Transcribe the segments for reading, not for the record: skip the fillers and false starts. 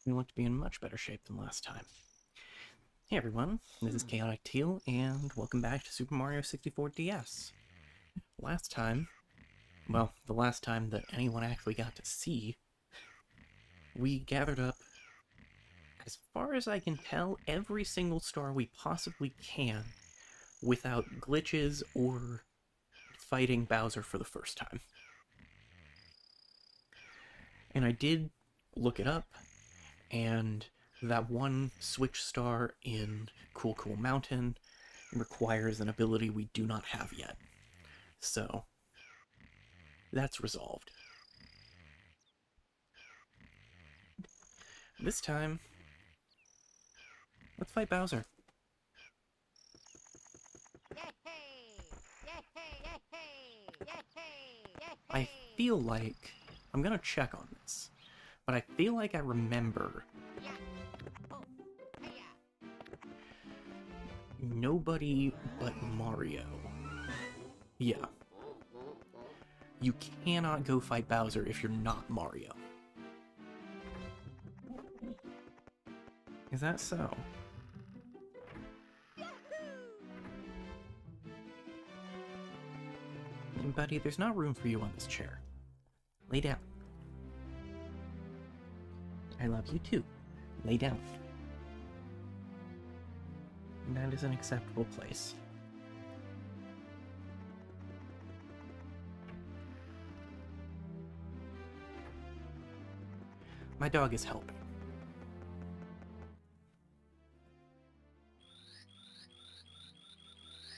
We look to be in much better shape than last time. Hey everyone, this is Chaotic Teal, and welcome back to Super Mario 64 DS. Last time, well, the last time that anyone actually got to see, we gathered up, as far as I can tell, every single star we possibly can without glitches or fighting Bowser for the first time. And I did look it up, and that one switch star in Cool Cool Mountain requires an ability we do not have yet. So, that's resolved. This time, let's fight Bowser. I feel like, I'm gonna check on this, but I feel like I remember nobody but Mario. Yeah. You cannot go fight Bowser if you're not Mario. Is that so? Buddy, there's not room for you on this chair. Lay down. I love you too. Lay down. That is an acceptable place. My dog is helping.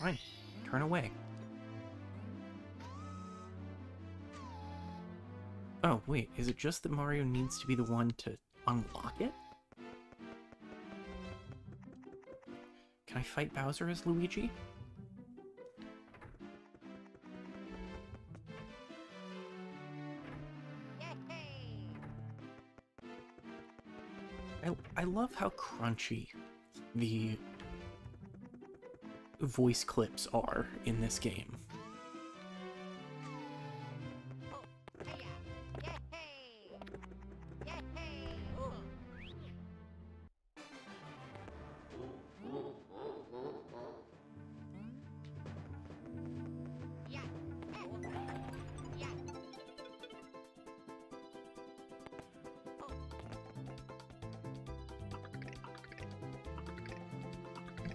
Fine. Turn away. Oh, wait, is it just that Mario needs to be the one to unlock it? Can I fight Bowser as Luigi? I love how crunchy the voice clips are in this game.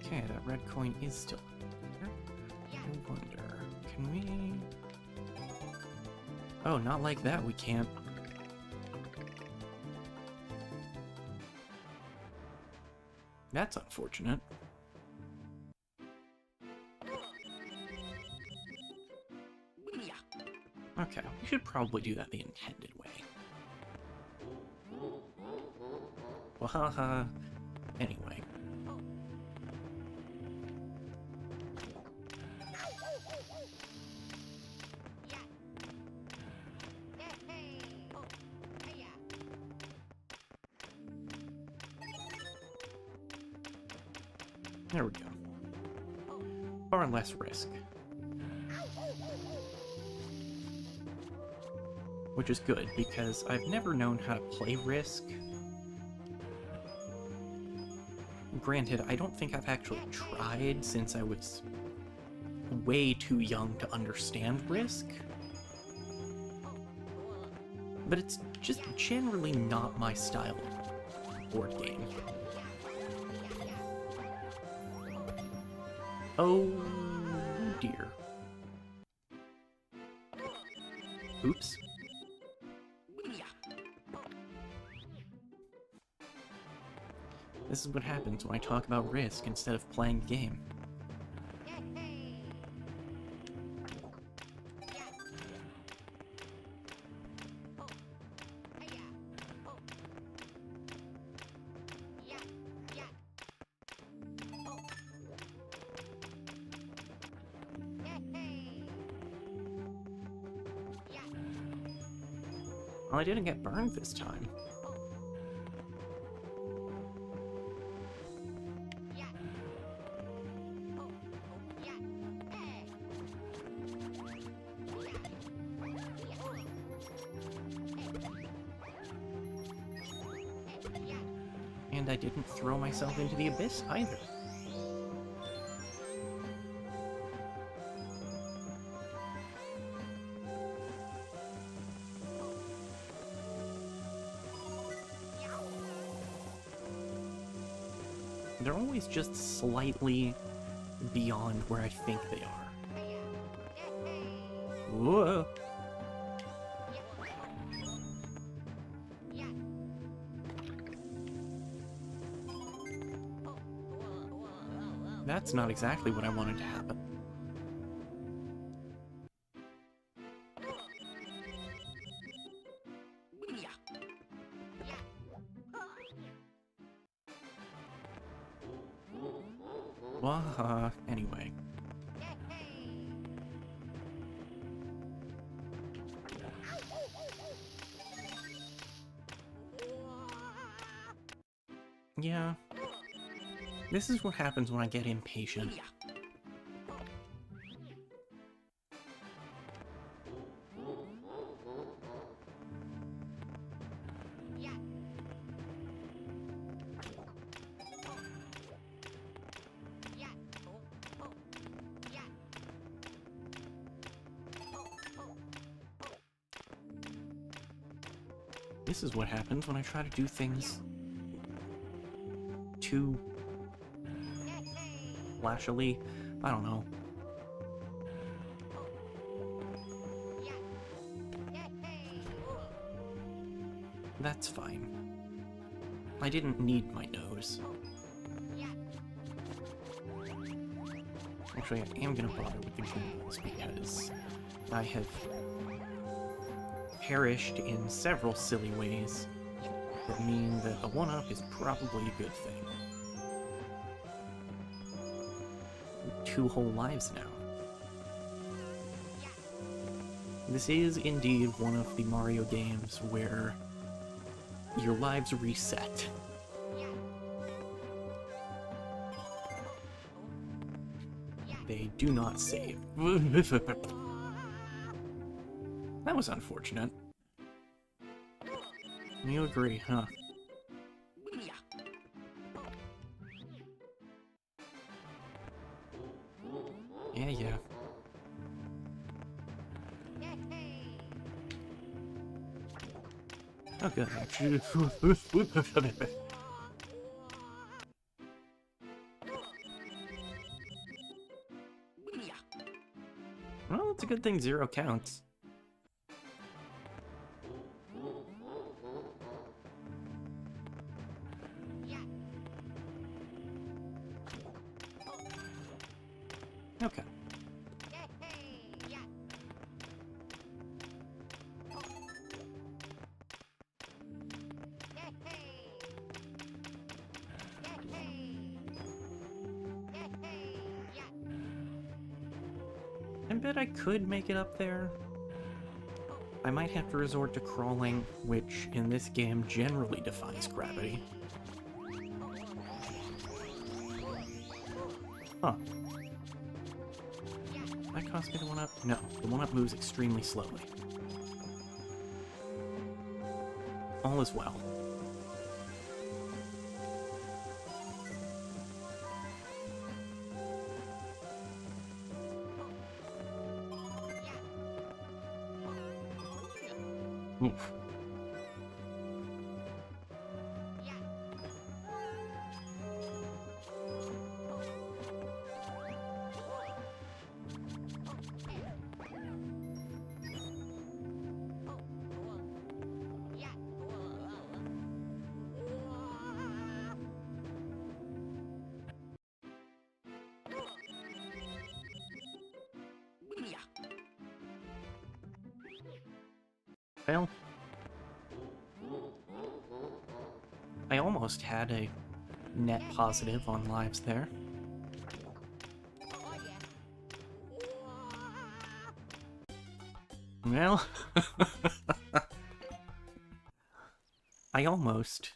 Okay, that red coin is still there. I wonder, can we... Oh, not like that, we can't. That's unfortunate. Okay, we should probably do that the intended way. Well, haha. Anyway. There we go. Far less risk. Which is good, because I've never known how to play Risk. Granted, I don't think I've actually tried since I was way too young to understand Risk. But it's just generally not my style of board game. Oh dear. Oops. This is what happens when I talk about Risk instead of playing the game. Well, I didn't get burned this time. And I didn't throw myself into the abyss either. They're always just slightly beyond where I think they are. Whoa! That's not exactly what I wanted to happen. Well, anyway. Yeah. This is what happens when I get impatient. This is what happens when I try to do things too flashily. I don't know. That's fine. I didn't need my nose. Actually, I am gonna bother with the ghouls because I have perished in several silly ways that mean that a 1-up is probably a good thing. 2 whole lives now. This is indeed one of the Mario games where your lives reset. They do not save. That was unfortunate. You agree, huh? Yeah. Oh, good. Well, it's a good thing 0 counts. Okay. I bet I could make it up there. I might have to resort to crawling, which in this game generally defies gravity. Huh. That cost me the 1-up? No, the 1-up moves extremely slowly. All is well. Oof. Well, I almost had a net positive on lives there. Well, I almost.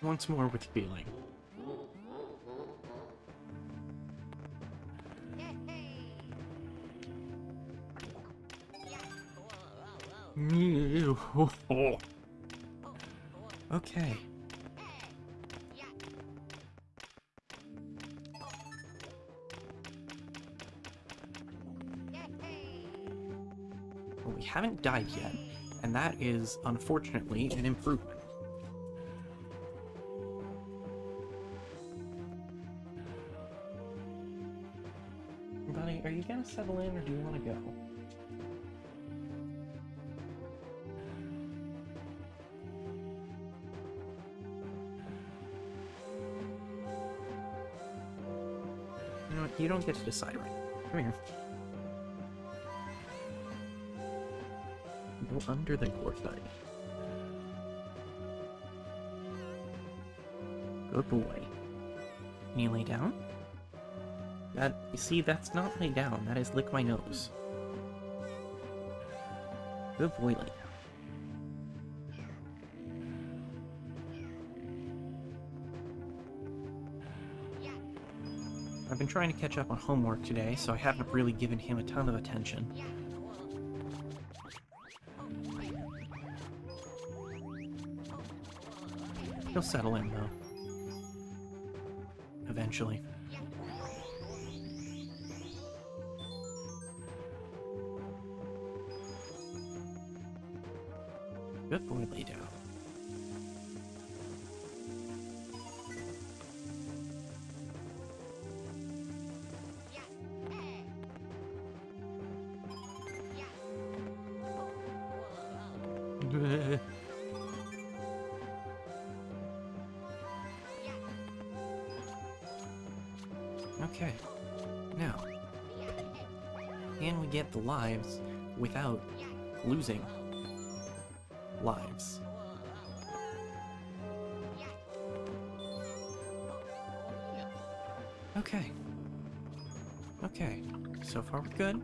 Once more with feeling. Okay. Well, we haven't died yet, and that is, unfortunately, an improvement. Buddy, are you gonna settle in, or do you want to go? You know what? You don't get to decide right now. Come here. Go under the court, buddy. Good boy. Can you lay down? That, you see, that's not lay down. That is lick my nose. Good boy, lay down. I've been trying to catch up on homework today, so I haven't really given him a ton of attention. He'll settle in, though. Eventually. Good boy, lay down. Okay, now, can we get the lives without losing lives? Okay. Okay, so far we're good.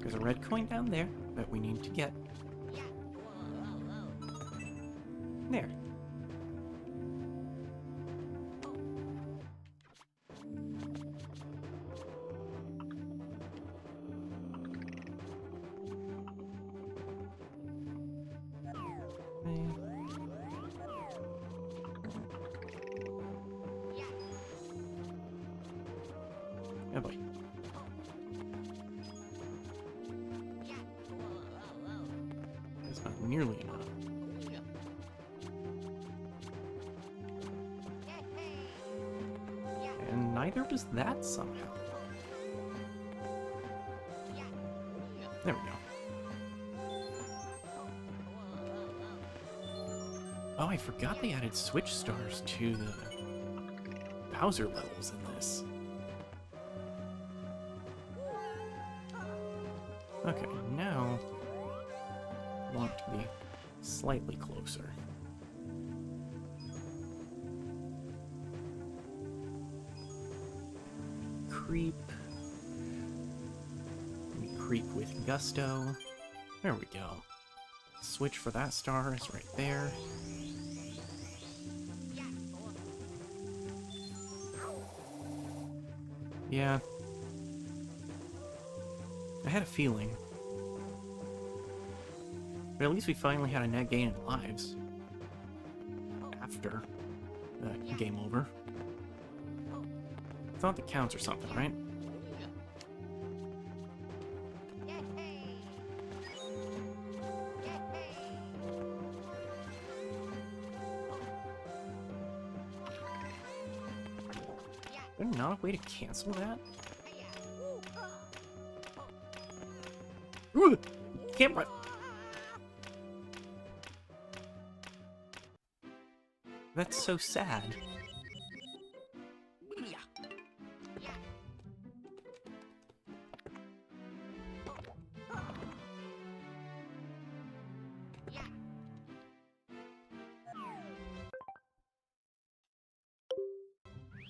There's a red coin down there that we need to get. There. Oh boy. That's not nearly enough. And neither was that somehow. There we go. Oh, I forgot they added switch stars to the Bowser levels in this. Okay, now I want to be slightly closer. Creep. We creep with gusto. There we go. Switch for that star is right there. Yeah. I had a feeling. But at least we finally had a net gain in lives. After the game over. I thought that counts or something, right? Is there not a way to cancel that? Ooh! Camera! That's so sad.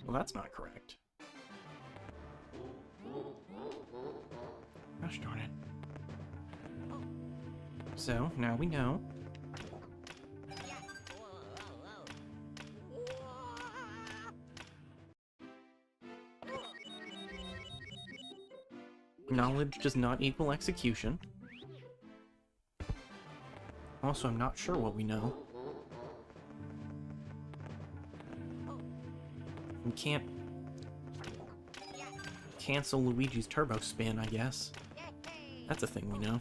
Well, that's not correct. Gosh darn it. So, now we know. Knowledge does not equal execution. Also, I'm not sure what we know. We can't cancel Luigi's turbo spin, I guess. That's a thing we know.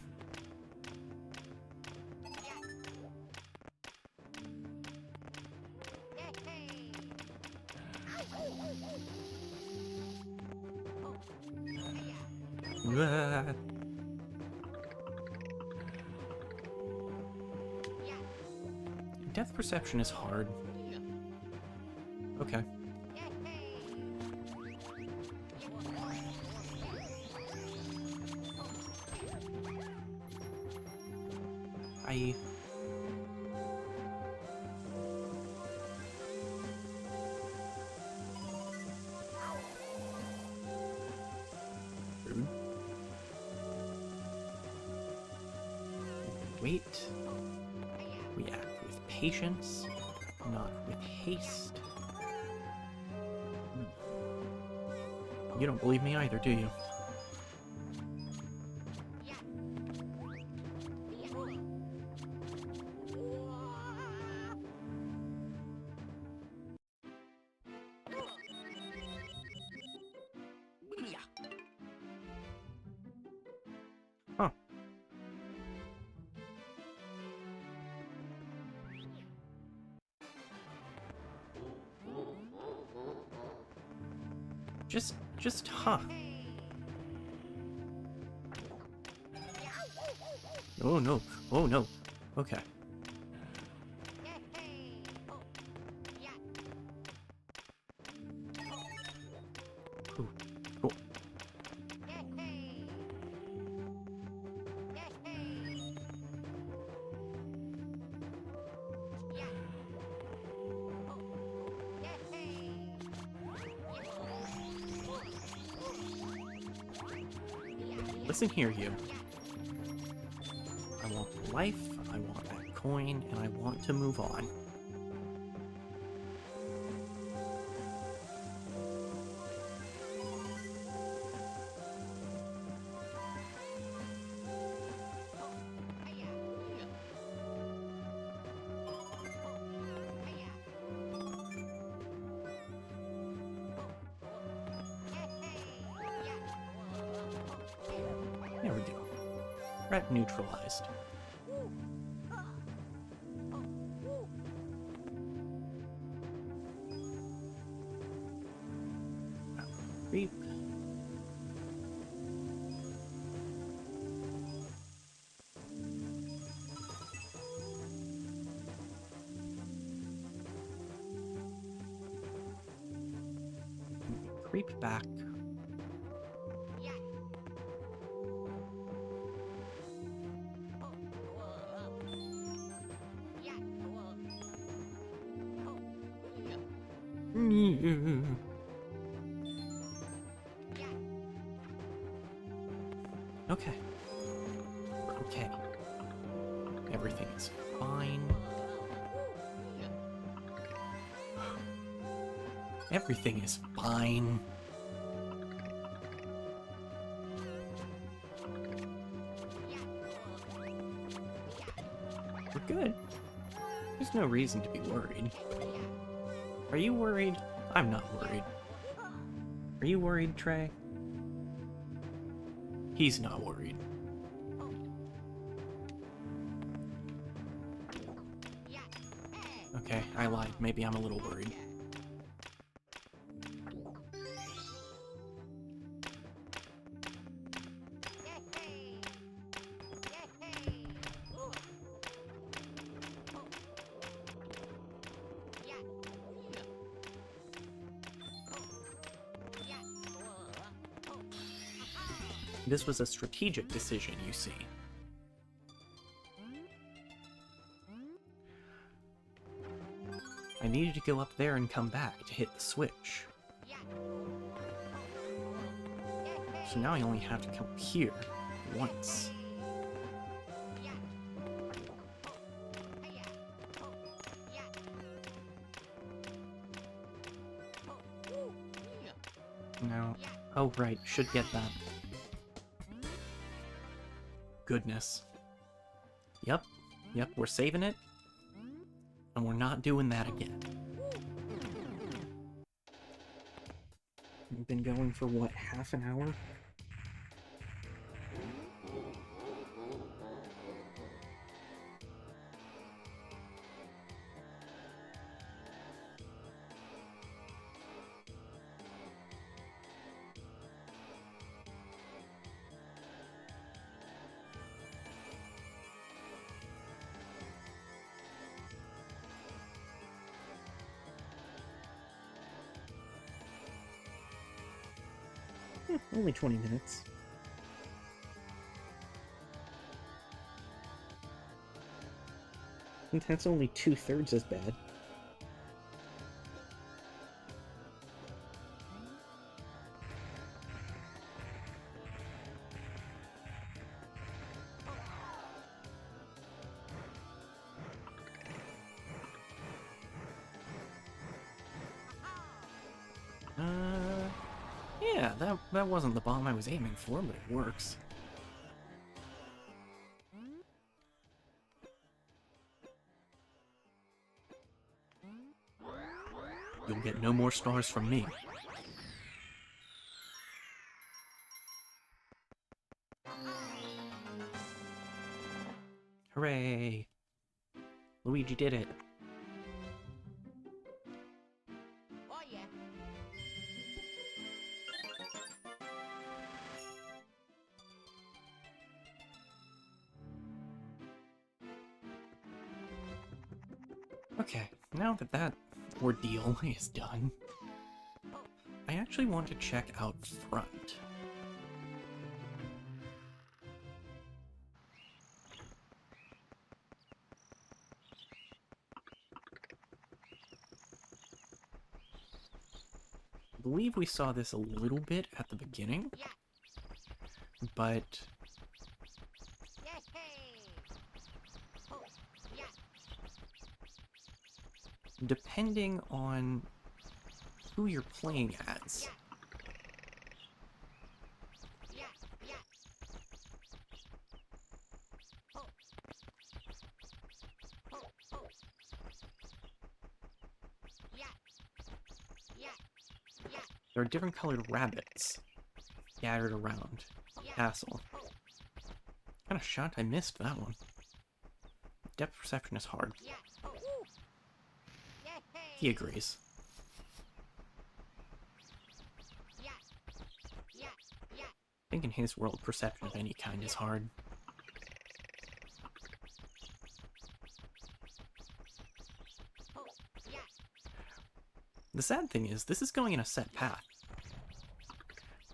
Depth perception is hard. Okay. I... Rude. Wait. We act with patience, not with haste. You don't believe me either, do you? Huh. Huh. Oh no, oh no. Okay. Ooh, cool. Listen here, you. I want life, I want that coin, and I want to move on. There we go. Threat neutralized. Creep. Creep back. Okay. Okay. Everything is fine. Everything is fine. We're good. There's no reason to be worried. Are you worried? I'm not worried. Are you worried, Trey? He's not worried. Okay, I lied. Maybe I'm a little worried. This was a strategic decision, you see. I needed to go up there and come back to hit the switch. So now I only have to come here once. Now, oh right, should get that. goodness. Yep, we're saving it. And we're not doing that again. We've been going for, what, half an hour? Only 20 minutes. And that's only 2/3 as bad. Yeah, that wasn't the bomb I was aiming for, but it works. You'll get no more stars from me. Hooray! Luigi did it. Oh yeah. Okay, now that that ordeal is done, I actually want to check out front. I believe we saw this a little bit at the beginning, Yeah. but Yeah. Hey. Oh yeah. depending on who you're playing as, Yeah. Yeah. Oh. Oh. Oh. Yeah. Yeah. Yeah. there are different colored rabbits scattered around the castle. Kind of shocked I missed that one. Depth perception is hard. Yeah. Oh. Yeah. Hey. He agrees. Yeah. Yeah. Yeah. I think in his world, perception of any kind is hard. Oh. Yeah. The sad thing is, this is going in a set path.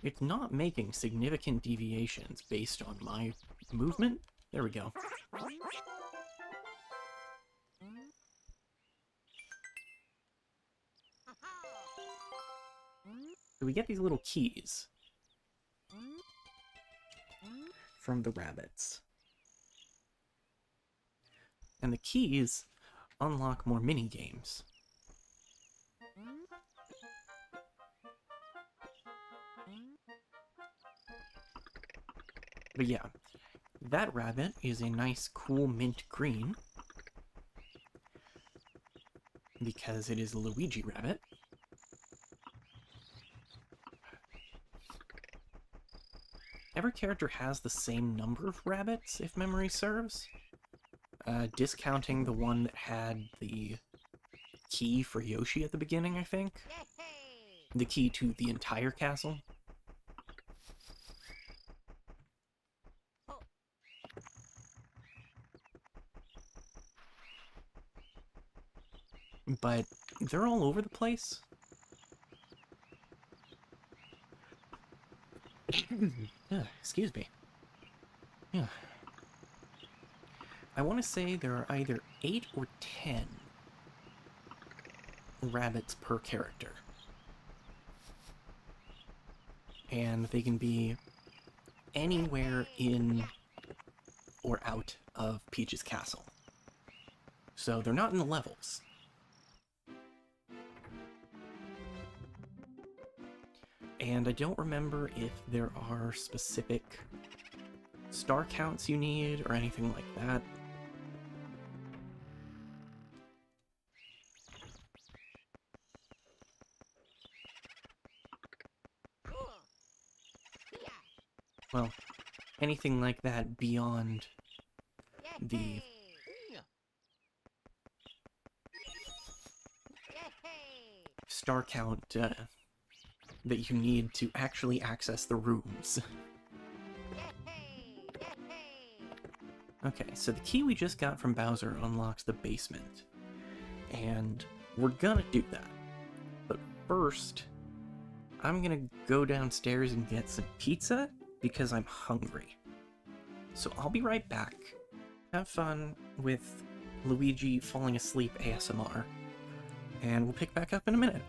It's not making significant deviations based on my movement. There we go. So we get these little keys from the rabbits. And the keys unlock more mini-games. But yeah, that rabbit is a nice, cool mint green. Because it is a Luigi rabbit. Every character has the same number of rabbits, if memory serves. Discounting the one that had the key for Yoshi at the beginning, I think. Yeah. Hey. The key to the entire castle. Oh. But they're all over the place. Excuse me. Yeah. I want to say there are either 8 or 10 rabbits per character. And they can be anywhere in or out of Peach's castle. So they're not in the levels. And I don't remember if there are specific star counts you need or anything like that. Cool. Yeah. Well, anything like that beyond the Yay. Yay. star count that you need to actually access the rooms. Yay. Yay. Okay, so the key we just got from Bowser unlocks the basement. And we're gonna do that. But first, I'm gonna go downstairs and get some pizza because I'm hungry. So I'll be right back. Have fun with Luigi falling asleep ASMR. And we'll pick back up in a minute.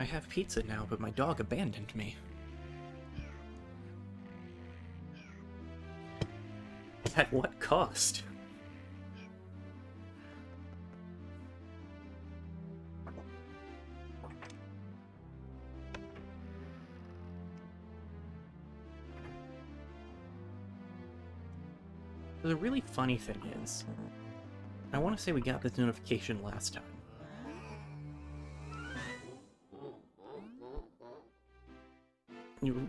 I have pizza now, but my dog abandoned me. At what cost? The really funny thing is, I want to say we got this notification last time.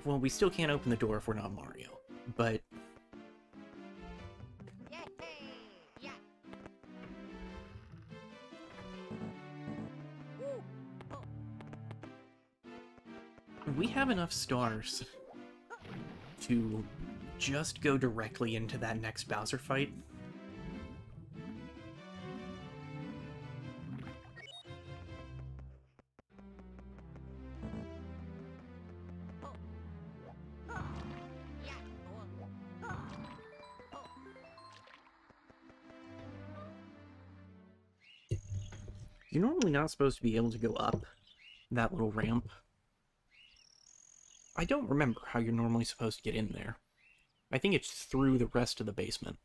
Well, we still can't open the door if we're not Mario, but Yay. Yeah. Woo. Oh. we have enough stars to just go directly into that next Bowser fight. You're normally not supposed to be able to go up that little ramp. I don't remember how you're normally supposed to get in there. I think it's through the rest of the basement.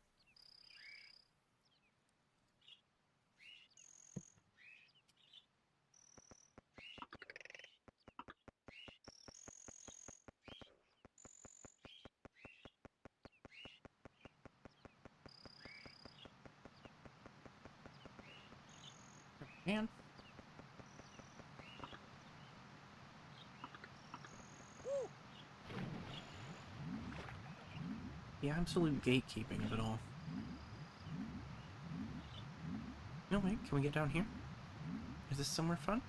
Man. The absolute gatekeeping of it all. No, wait, can we get down here? Is this somewhere fun?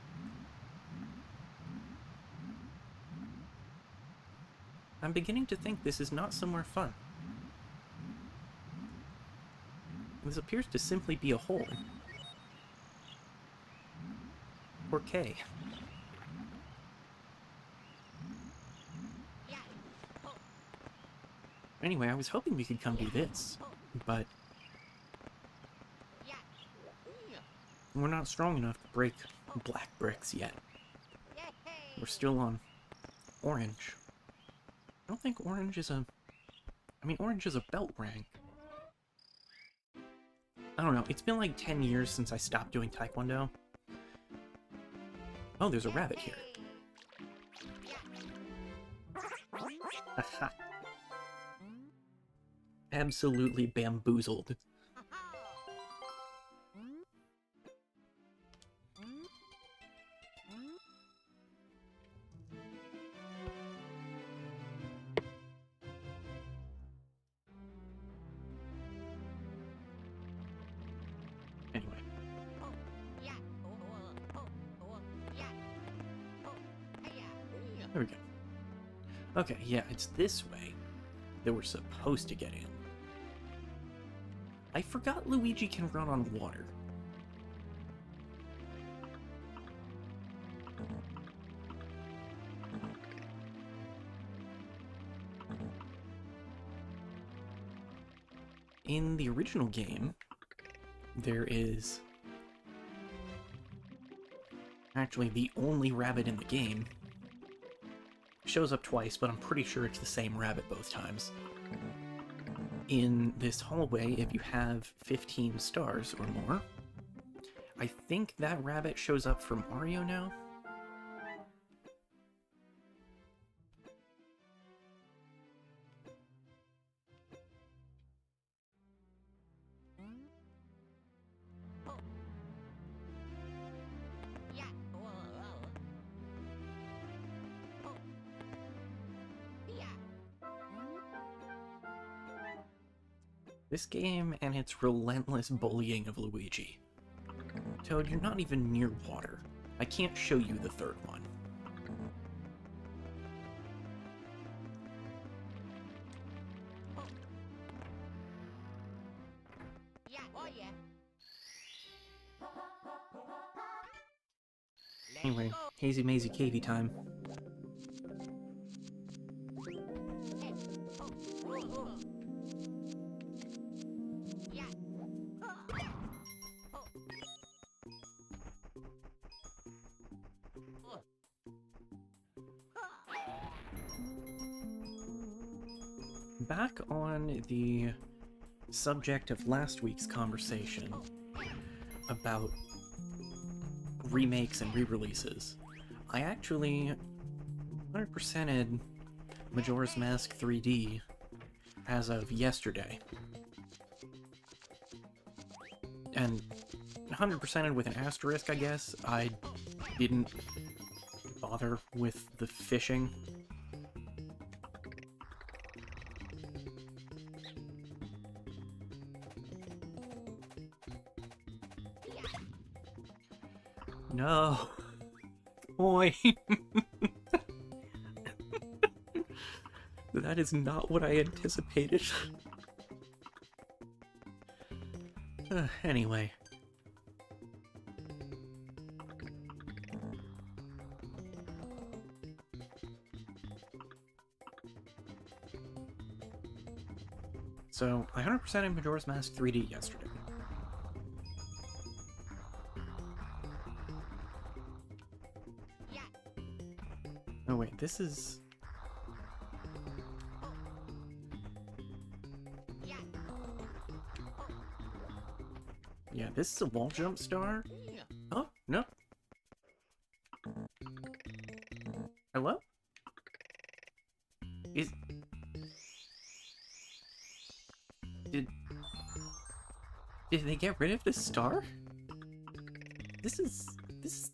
I'm beginning to think this is not somewhere fun. This appears to simply be a hole. Or K. Anyway, I was hoping we could come do this, but we're not strong enough to break black bricks yet. We're still on orange. I don't think orange is a... I mean, orange is a belt rank. I don't know, it's been like 10 years since I stopped doing Taekwondo. Oh, there's a rabbit here. Haha. Absolutely bamboozled. Anyway. There we go. Okay, yeah, it's this way that we're supposed to get in. I forgot Luigi can run on water. In the original game, there is actually the only rabbit in the game. Shows up twice, but I'm pretty sure it's the same rabbit both times. In this hallway, if you have 15 stars or more, I think that rabbit shows up for Mario now. This game and its relentless bullying of Luigi. Toad, you're not even near water. I can't show you the third one. Anyway, hazy mazy cavey time. Back on the subject of last week's conversation about remakes and re-releases, I actually 100%ed Majora's Mask 3D as of yesterday. And 100%ed with an asterisk, I guess. I didn't bother with the fishing. No. Boy. That is not what I anticipated. Anyway. So, I 100% in Majora's Mask 3D yesterday. Oh wait, this is... Yeah. Yeah, this is a wall jump star. Oh, no. Hello? Is... Did they get rid of the star? This is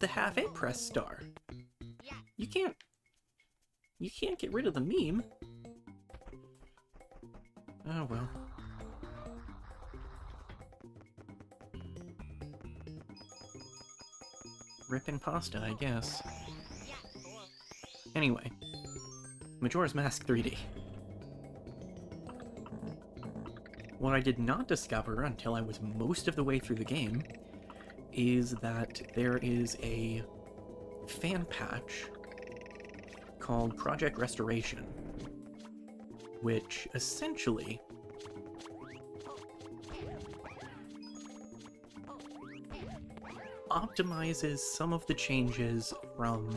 the half A press star. Yeah. You can't get rid of the meme. Oh well. Rippin' pasta, I guess. Yeah. Cool. Anyway, Majora's Mask 3D. What I did not discover until I was most of the way through the game is that there is a fan patch called Project Restoration, which essentially optimizes some of the changes from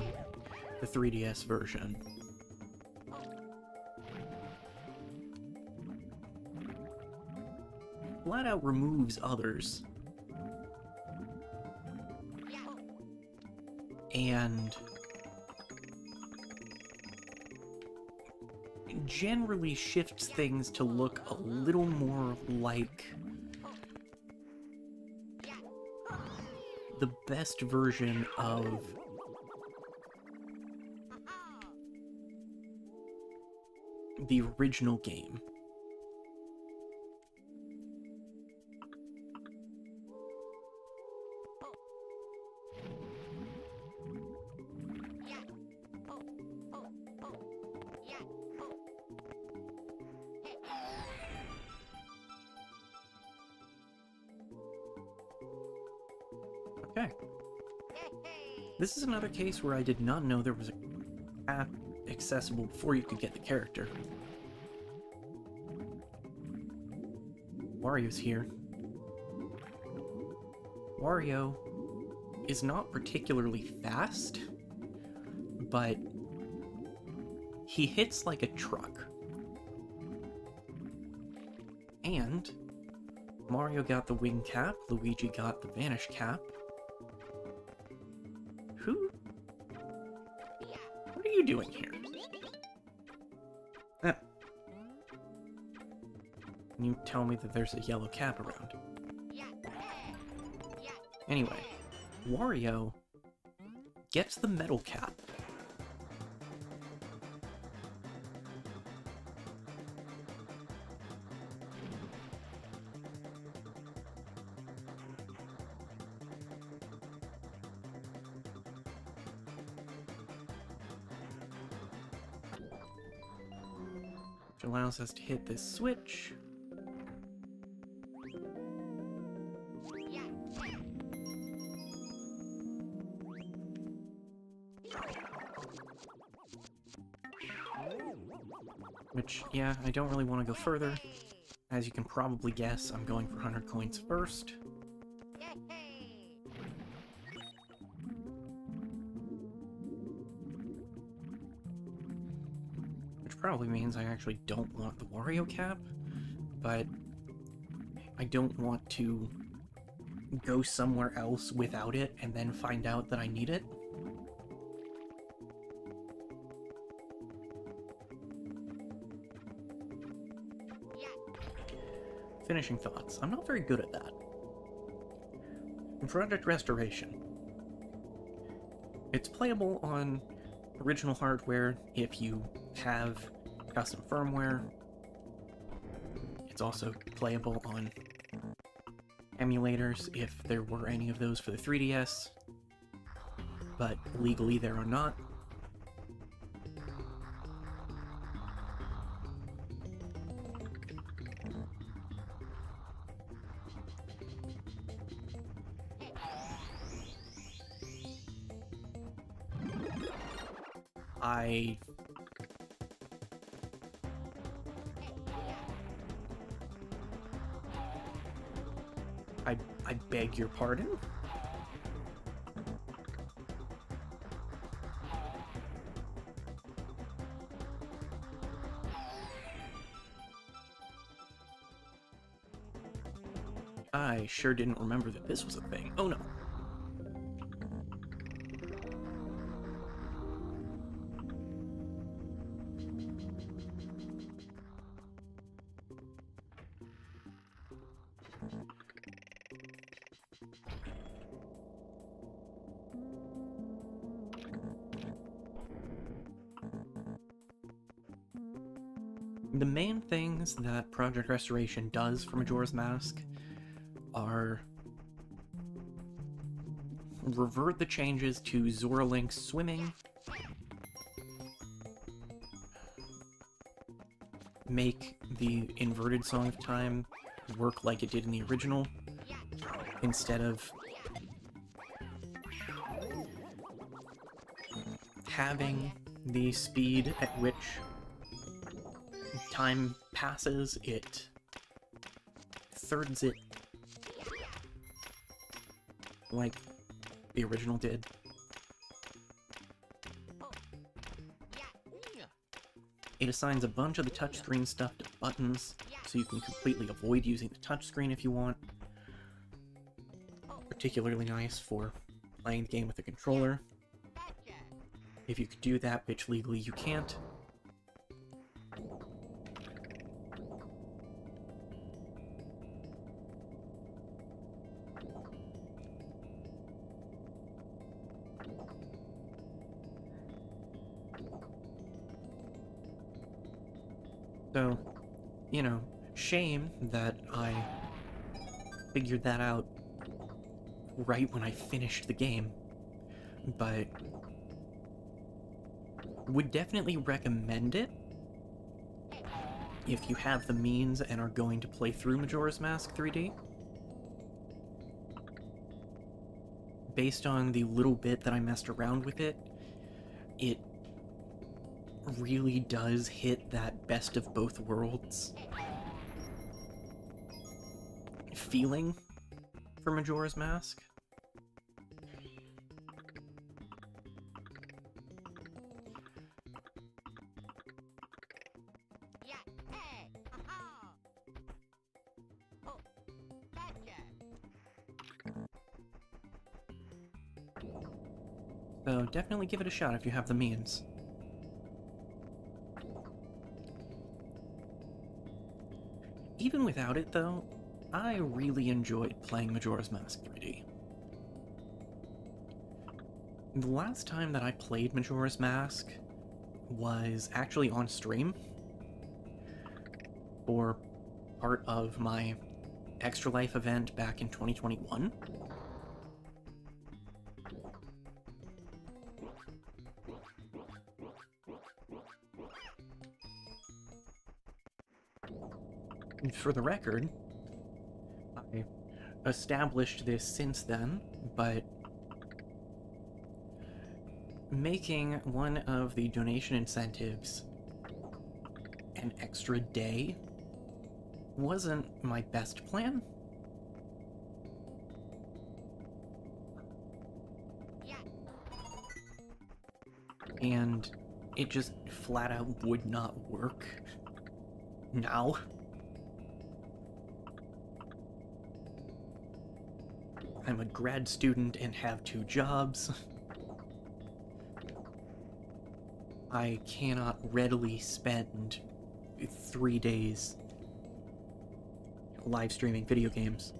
the 3DS version. Flat out removes others. And generally shifts things to look a little more like the best version of the original game. Okay. This is another case where I did not know there was an app accessible before you could get the character. Wario's here. Wario is not particularly fast, but he hits like a truck. And Mario got the wing cap, Luigi got the vanish cap. What are you doing here? You tell me that there's a yellow cap around. Anyway, Wario gets the metal cap. Which allows us to hit this switch. Which, yeah, I don't really want to go further. As you can probably guess, I'm going for 100 coins first. Which probably means I actually don't want the Wario cap, but I don't want to go somewhere else without it and then find out that I need it. Finishing thoughts. I'm not very good at that. In Project Restoration, it's playable on original hardware if you have custom firmware. It's also playable on emulators if there were any of those for the 3DS, but legally there are not. I beg your pardon? I sure didn't remember that this was a thing. Oh no. The main things that Project Restoration does for Majora's Mask are revert the changes to Zora Link's swimming, make the inverted Song of Time work like it did in the original, instead of having the speed at which time passes, it thirds it like the original did. It assigns a bunch of the touchscreen stuff to buttons, so you can completely avoid using the touchscreen if you want. Particularly nice for playing the game with a controller. If you could do that, which legally you can't. So, you know, shame that I figured that out right when I finished the game, but would definitely recommend it if you have the means and are going to play through Majora's Mask 3D. Based on the little bit that I messed around with it, it really does hit that best of both worlds feeling for Majora's Mask. So definitely give it a shot if you have the means. Even without it, though, I really enjoyed playing Majora's Mask 3D. The last time that I played Majora's Mask was actually on stream, or part of my Extra Life event back in 2021. For the record, I established this since then, but making one of the donation incentives an extra day wasn't my best plan. And it just flat out would not work now. I'm a grad student and have 2 jobs. I cannot readily spend 3 days live streaming video games.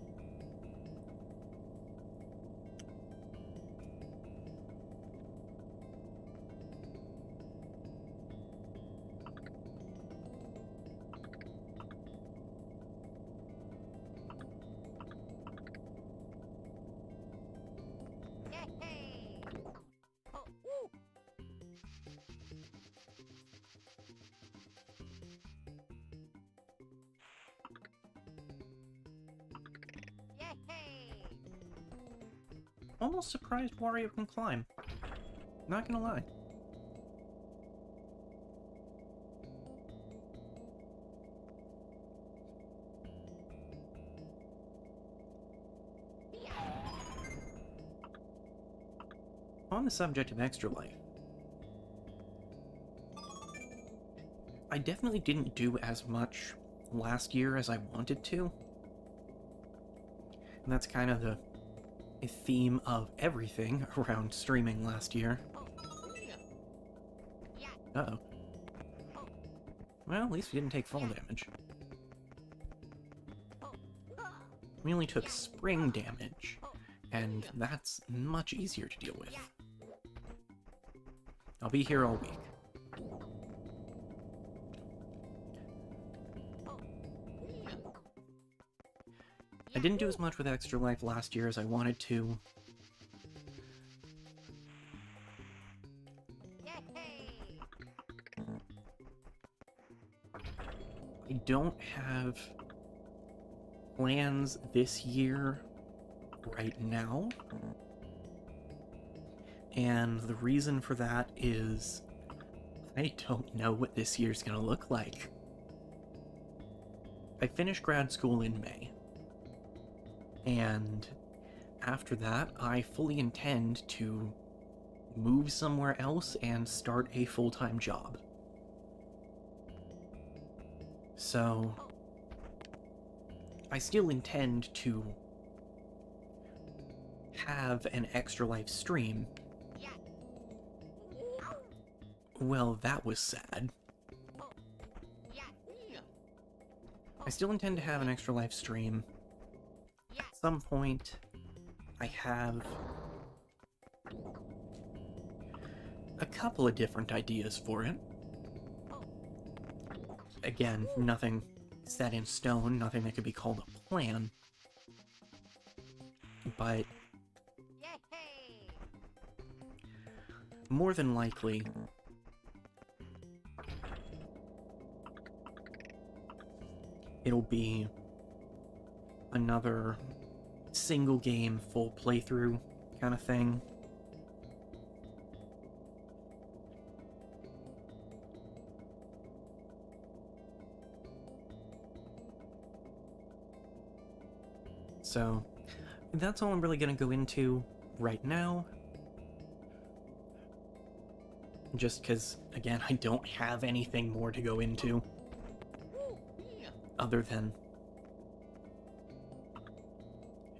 Almost surprised Wario can climb. Not gonna lie. On the subject of Extra Life, I definitely didn't do as much last year as I wanted to. And that's kind of the theme of everything around streaming last year. Uh-oh. Well, at least we didn't take fall damage. We only took spring damage, and that's much easier to deal with. I'll be here all week. I didn't do as much with Extra Life last year as I wanted to. I don't have plans this year right now. And the reason for that is I don't know what this year's gonna look like. I finished grad school in May. And after that, I fully intend to move somewhere else and start a full-time job. So, I still intend to have an Extra Life stream. Well, that was sad. I still intend to have an Extra Life stream. At some point, I have a couple of different ideas for it. Again, nothing set in stone, nothing that could be called a plan. But more than likely, it'll be another single game full playthrough kind of thing. So, that's all I'm really going to go into right now. Just because, again, I don't have anything more to go into. Other than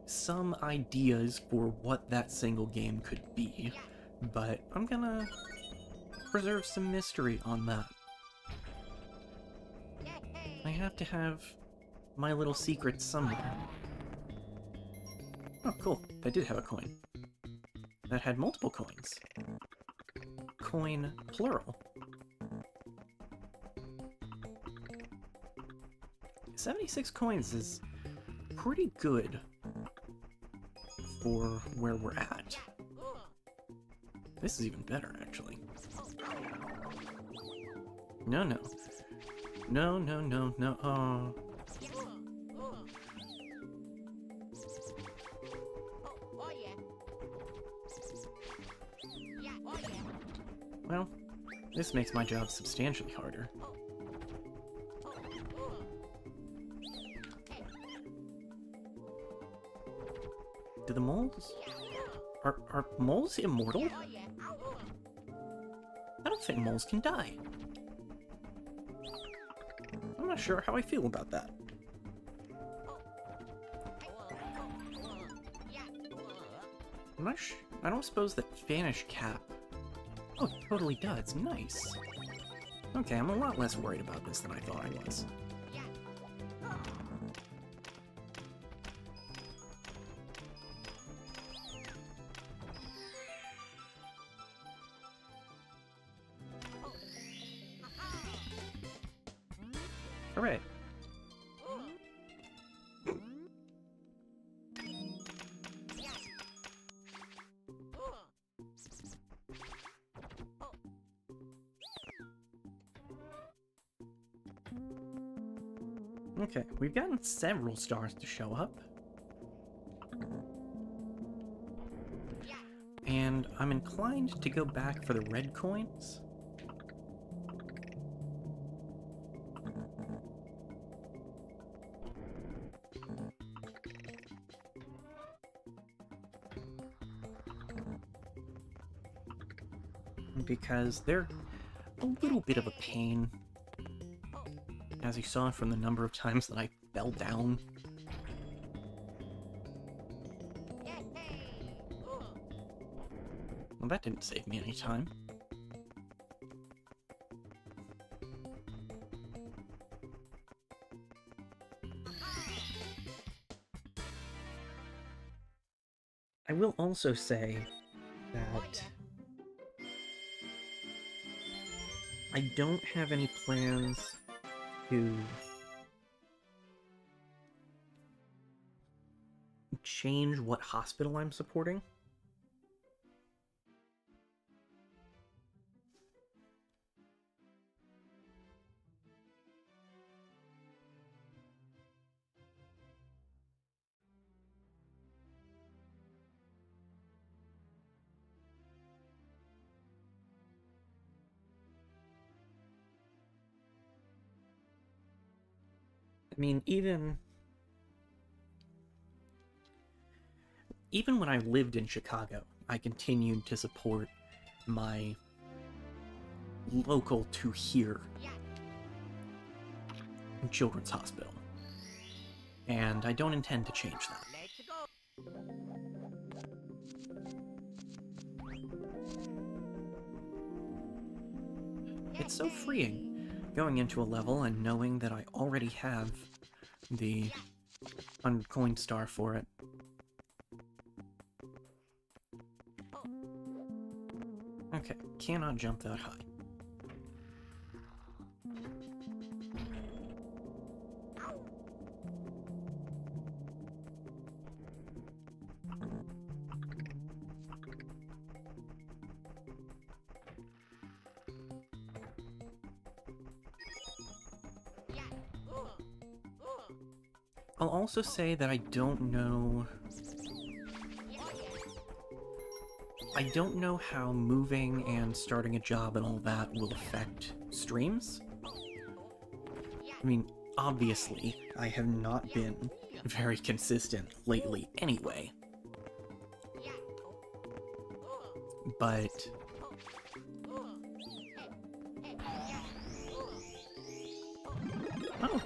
some ideas for what that single game could be. But I'm gonna preserve some mystery on that. I have to have my little secret somewhere. Oh, cool. They did have a coin. That had multiple coins. Coin plural. 76 coins is pretty good for where we're at. This is even better, actually. No, no. No, no, no, no. Oh. Well, this makes my job substantially harder. Do the moles... Are moles immortal? I don't think moles can die. I'm not sure how I feel about that. I don't suppose that Vanish Cap... Oh, it totally does. Nice. Okay, I'm a lot less worried about this than I thought I was. Hooray. Okay, we've gotten several stars to show up. And I'm inclined to go back for the red coins. Because they're a little bit of a pain, as you saw from the number of times that I fell down. Well, that didn't save me any time. I will also say that I don't have any plans to change what hospital I'm supporting. I mean, even when I lived in Chicago, I continued to support my local to here children's hospital. And I don't intend to change that. Let's go. It's so freeing going into a level and knowing that I already have the uncoined star for it. Okay, cannot jump that high. I'll also say that I don't know how moving and starting a job and all that will affect streams. I mean, obviously, I have not been very consistent lately anyway. But oh.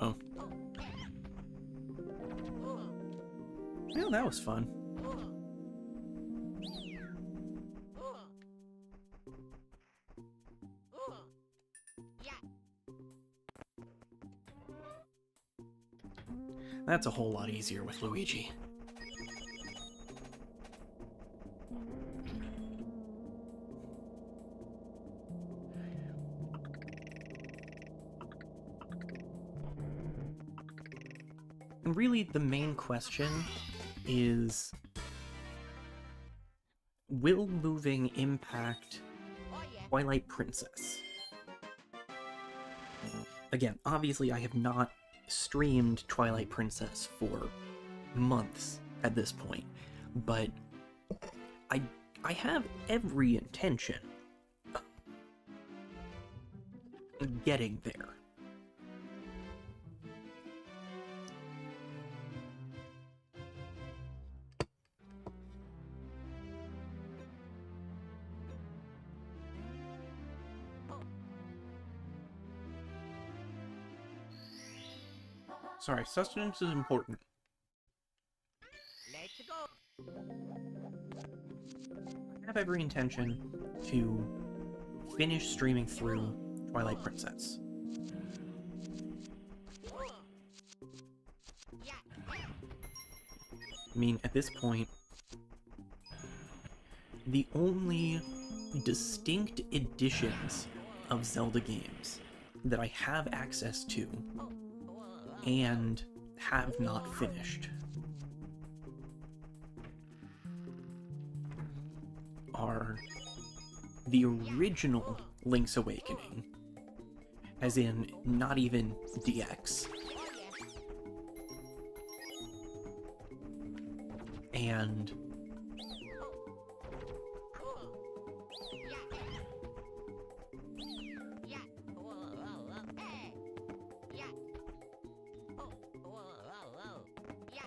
Oh. Well, that was fun. That's a whole lot easier with Luigi. And really, the main question is, will moving impact Twilight Princess? Again, obviously I have not streamed Twilight Princess for months at this point, but I have every intention of getting there. Sorry, sustenance is important. Let's go. I have every intention to finish streaming through Twilight Princess. I mean, at this point, the only distinct editions of Zelda games that I have access to and have not finished are the original Link's Awakening, as in not even DX, and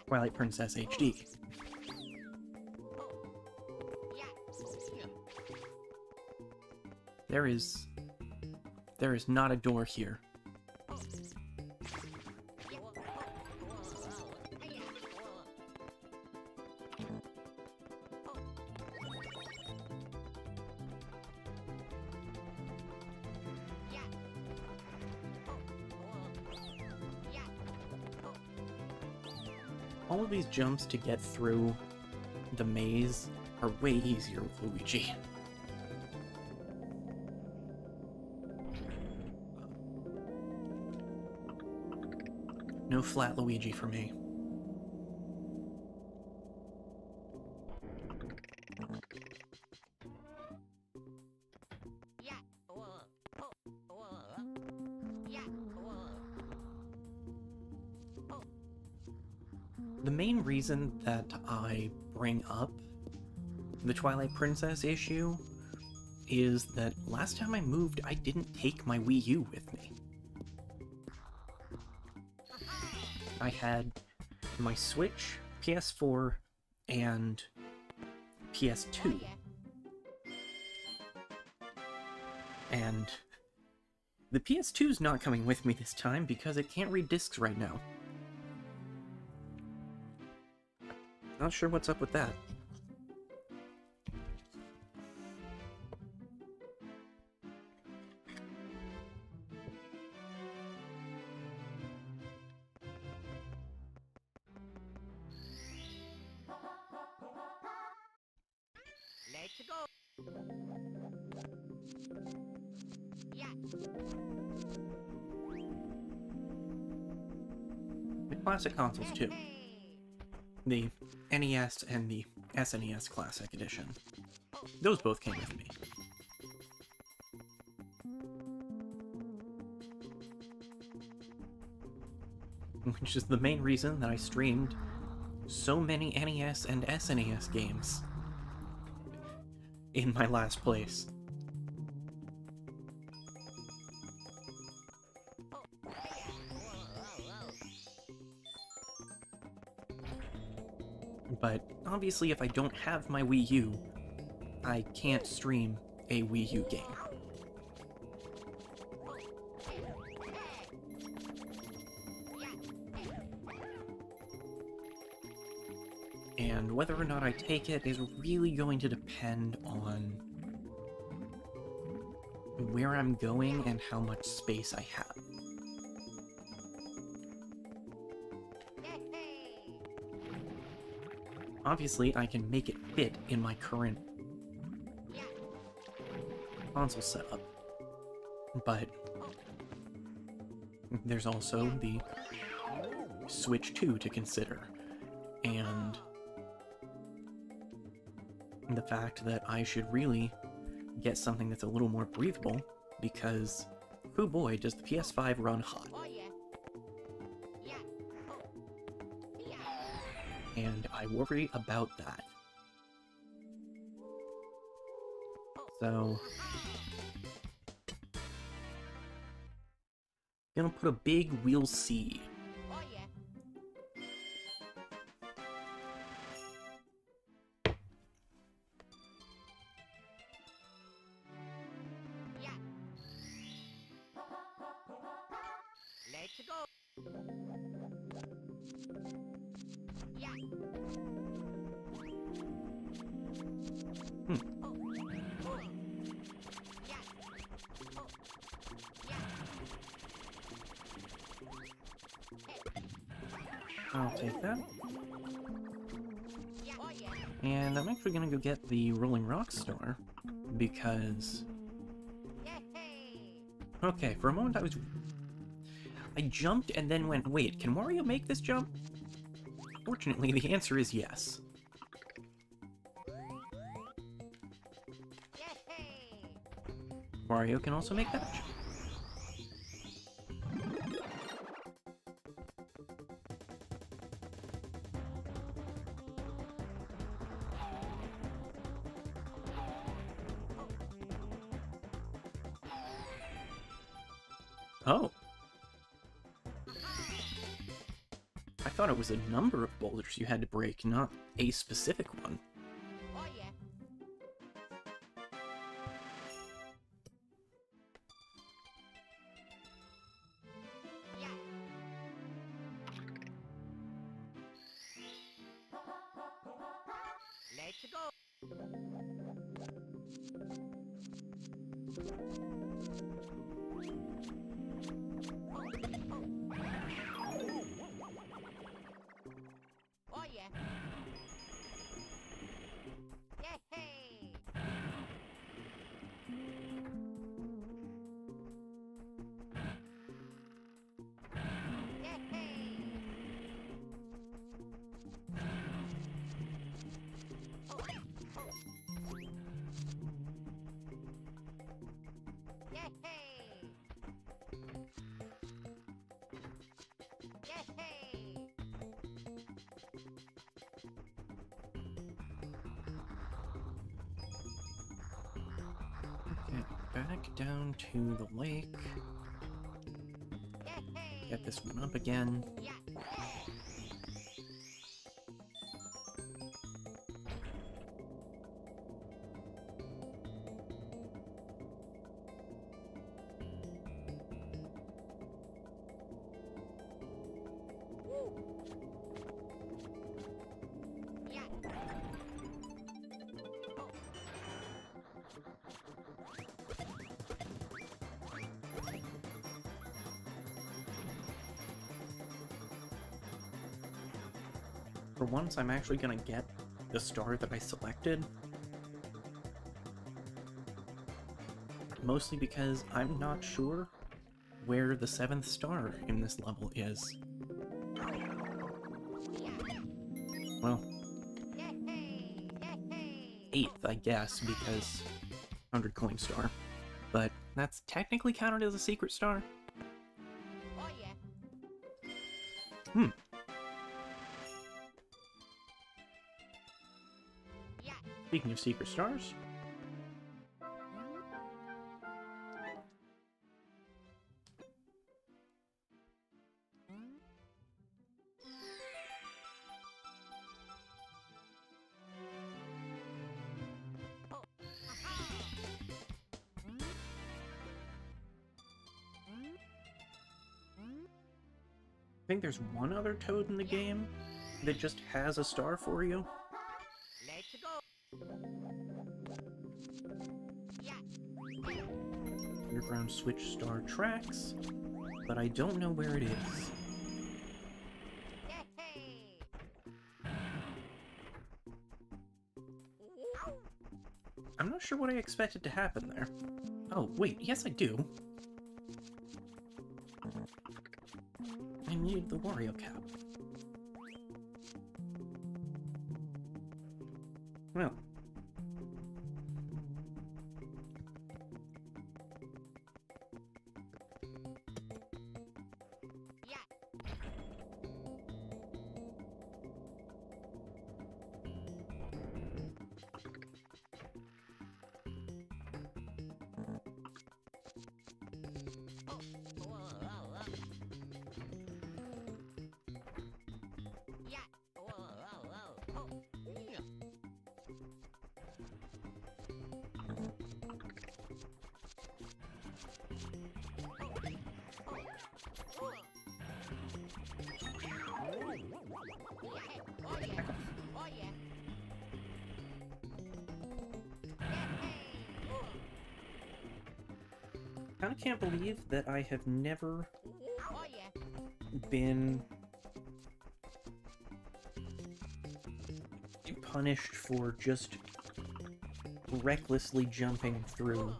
Twilight Princess HD. There is not a door here. All of these jumps to get through the maze are way easier with Luigi. No flat Luigi for me. The main reason that I bring up the Twilight Princess issue is that last time I moved, I didn't take my Wii U with me. I had my Switch, PS4, and PS2. And the PS2's not coming with me this time because it can't read discs right now. Not sure what's up with that. Let's go. Yeah. The classic consoles too. The NES and the SNES Classic Edition. Those both came with me. Which is the main reason that I streamed so many NES and SNES games in my last place. But obviously if I don't have my Wii U, I can't stream a Wii U game. And whether or not I take it is really going to depend on where I'm going and how much space I have. Obviously, I can make it fit in my current console setup, but there's also the Switch 2 to consider, and the fact that I should really get something that's a little more breathable, because, oh boy, does the PS5 run hot. Oh yeah. Yeah. Yeah. And I worry about that. So, gonna put a big "we'll see." Oh yeah. Yeah. Let's go. Yeah. Hmm. Oh. Oh. Yeah. Oh. Yeah. I'll take that. Yeah. Oh yeah. And I'm actually gonna go get the Rolling Rock Star, because... Hey. Okay, for a moment I jumped and then went, wait, can Wario make this jump? Fortunately, the answer is yes. Hey. Wario can also make that jump. Oh. I thought it was a number of boulders you had to break, not a specific one. Oh yeah. Yeah. Let's go. Oh yeah. Yay! Okay, back down to the lake. Get this one up again. Yeah. Yeah. For once, I'm actually gonna get the star that I selected. Mostly because I'm not sure where the 7th star in this level is. Well, 8th, I guess, because 100 coin star. But that's technically counted as a secret star. Oh yeah. Hmm. Yeah. Speaking of secret stars, I think there's one other toad in the game that just has a star for you. Let's go. Yeah. Underground switch star tracks, but I don't know where it is. Yay! I'm not sure what I expected to happen there. Oh, wait, yes I do. I need the Wario cap. Well. Yeah. Yeah. Oh yeah. Oh yeah. Kinda can't believe that I have never Oh yeah. been punished for just recklessly jumping through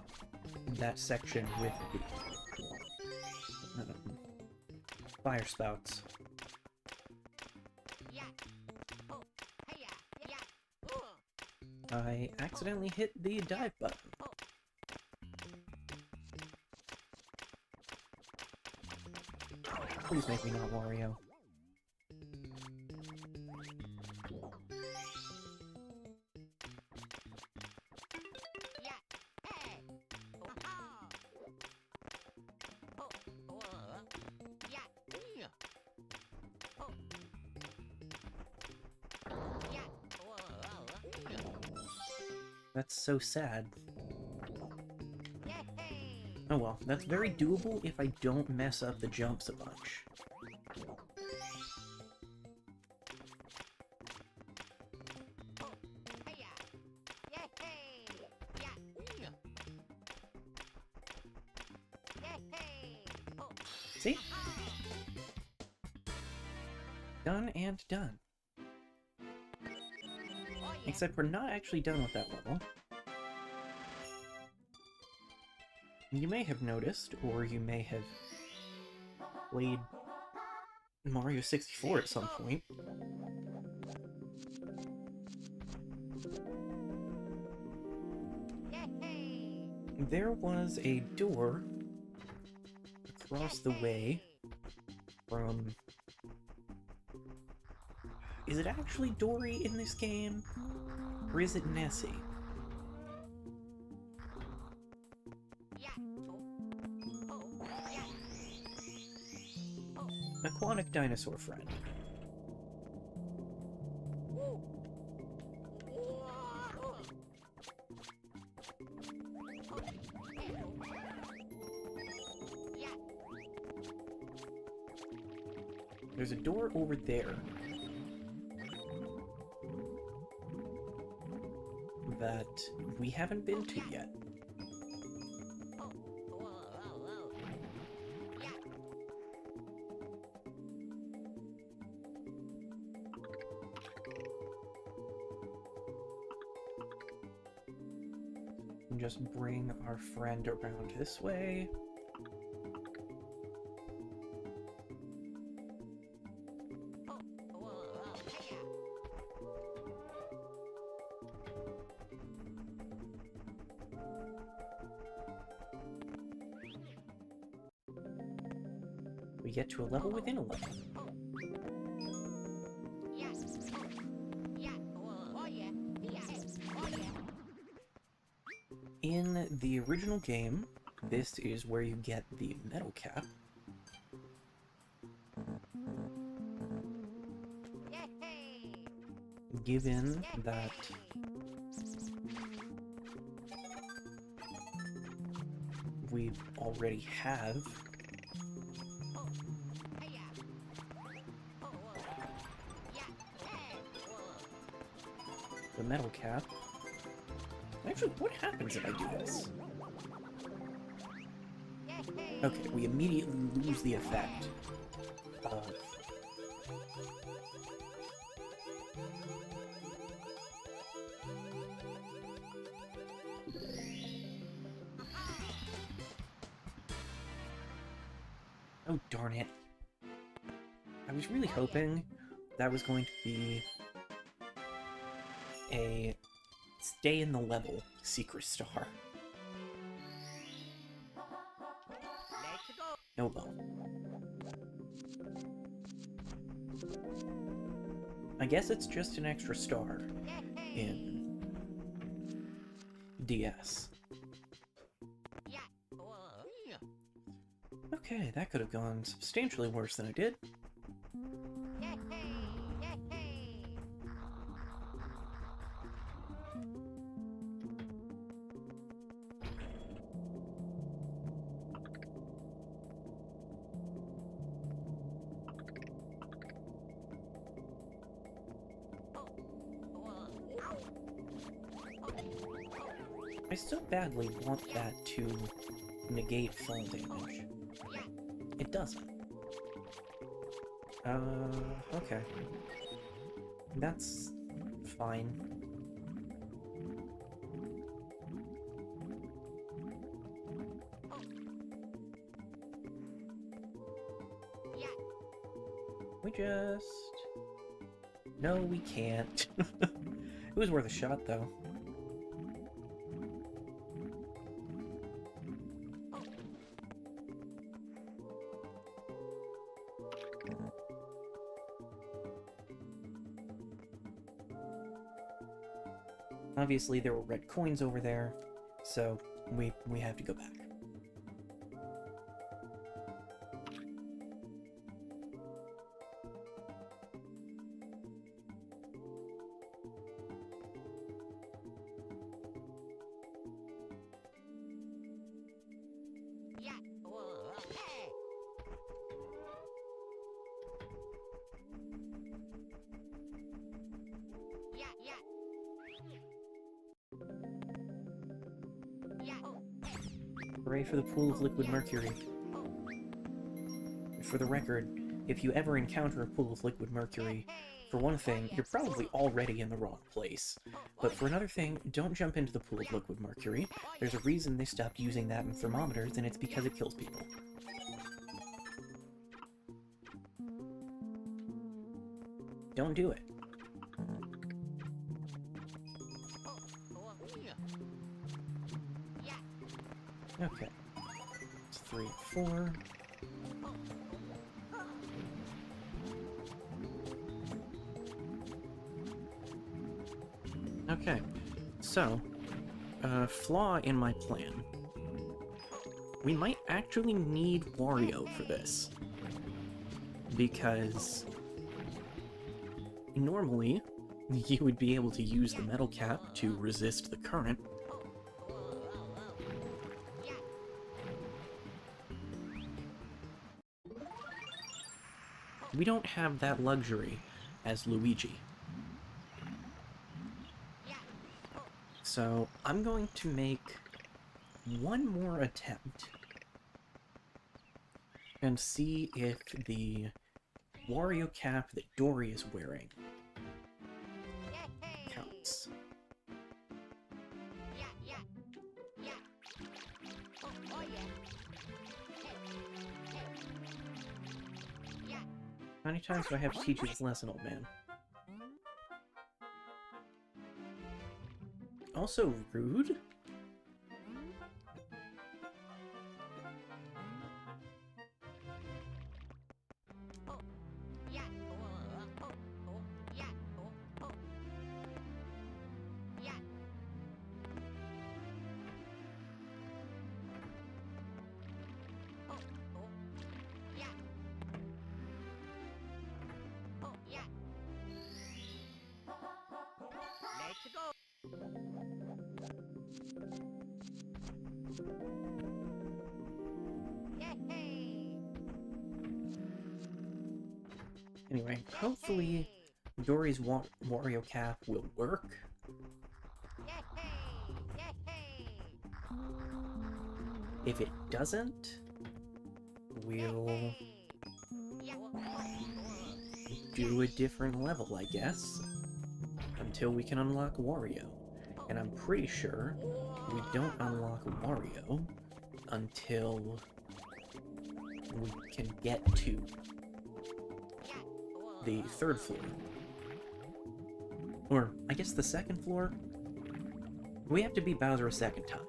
that section with the fire spouts. Yeah. Oh. Hey yeah. Yeah. I accidentally hit the dive button. Please make me not Wario. Yeah. Hey. Aha. Oh. Yeah. Oh. That's so sad. Yay! Oh well, that's very doable if I don't mess up the jumps a bunch. Oh, hey-ya! Yay! Yeah! Yay! Oh, See? aha! Done and done. Oh, yeah! Except we're not actually done with that level. You may have noticed, or you may have played Mario 64 at some point. Yay! There was a door across the way from... Is it actually Dory in this game? Or is it Nessie? Yeah! Oh, yeah! Aquatic dinosaur friend. Woo! Whoa! Yeah! There's a door over there that we haven't been to yet. Oh, whoa! Yeah! And just bring our friend around this way. Oh, whoa! Hey-ya! We get to a level within a level. Yeah! Yeah! Oh, yeah! Yeah! Oh, yeah! In the original game, this is where you get the metal cap. Yay! Given that we already have Oh, hey-ya! Oh, yeah! Hey! the metal cap. Actually, what happens if I do this? Yay! Okay, we immediately lose the effect of... Oh, darn it. I was really hoping that was going to be a stay in the level secret star. Let's go! Oh well. I guess it's just an extra star Yay! in DS. Yeah! Whoa! Okay, that could have gone substantially worse than I did. Yay! Yay! I so badly want that to negate fall damage. Yeah! It doesn't. Okay. That's fine. Yeah! We just... No, we can't. It was worth a shot, though. Obviously, there were red coins over there, so we have to go back. Hooray for the pool of liquid mercury. For the record, if you ever encounter a pool of liquid mercury, for one thing, you're probably already in the wrong place. But for another thing, don't jump into the pool of liquid mercury. There's a reason they stopped using that in thermometers, and it's because it kills people. Don't do it. Okay. It's 3 and 4. Okay, so, flaw in my plan. We might actually need Wario for this. Because normally, you would be able to use the metal cap to resist the current. We don't have that luxury as Luigi. So, I'm going to make one more attempt and see if the Wario cap that Dory is wearing counts. How many times do I have to teach you this lesson, old man? Also rude? Let's go. Anyway, hopefully Dory's Wario cap will work. If it doesn't, we'll do a different level, I guess, until we can unlock Wario. And I'm pretty sure we don't unlock Wario until we can get to the 3rd floor. Or, I guess the 2nd floor? We have to beat Bowser a 2nd time.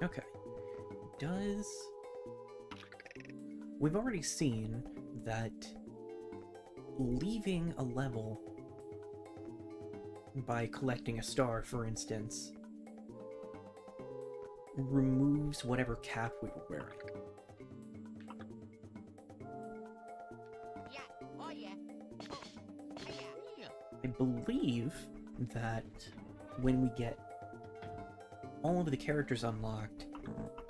Okay. We've already seen that leaving a level by collecting a star, for instance, removes whatever cap we were wearing. I believe that when we get all of the characters unlocked,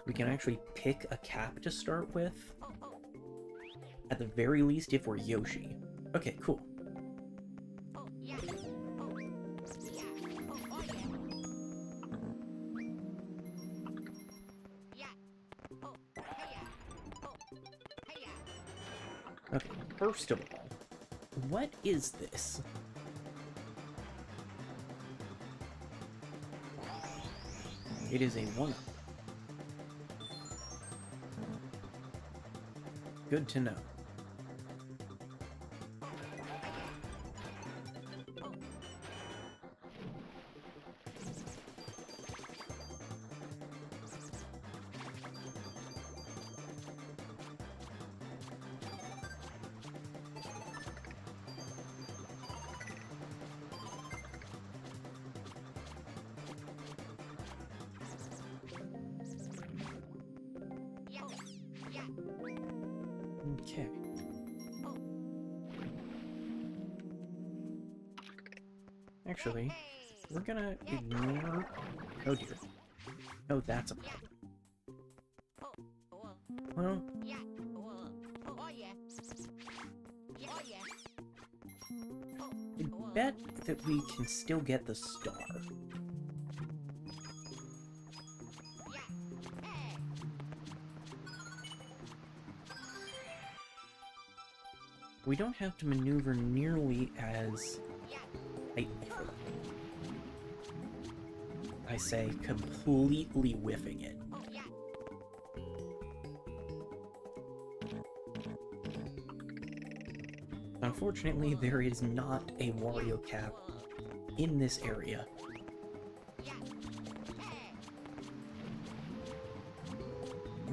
we can actually pick a cap to start with. At the very least, if we're Yoshi. Okay, cool. Okay, first of all, what is this? It is a 1-up. Good to know. Okay. Actually, we're gonna ignore... Oh dear. Oh, that's a problem. Well, Yeah. Oh yeah. Yeah. Oh yeah. I bet that we can still get the star. Yeah. Hey. We don't have to maneuver nearly as... Yeah. I say completely whiffing it. Oh yeah. Unfortunately, there is not a Wario cap in this area. Yeah. Hey.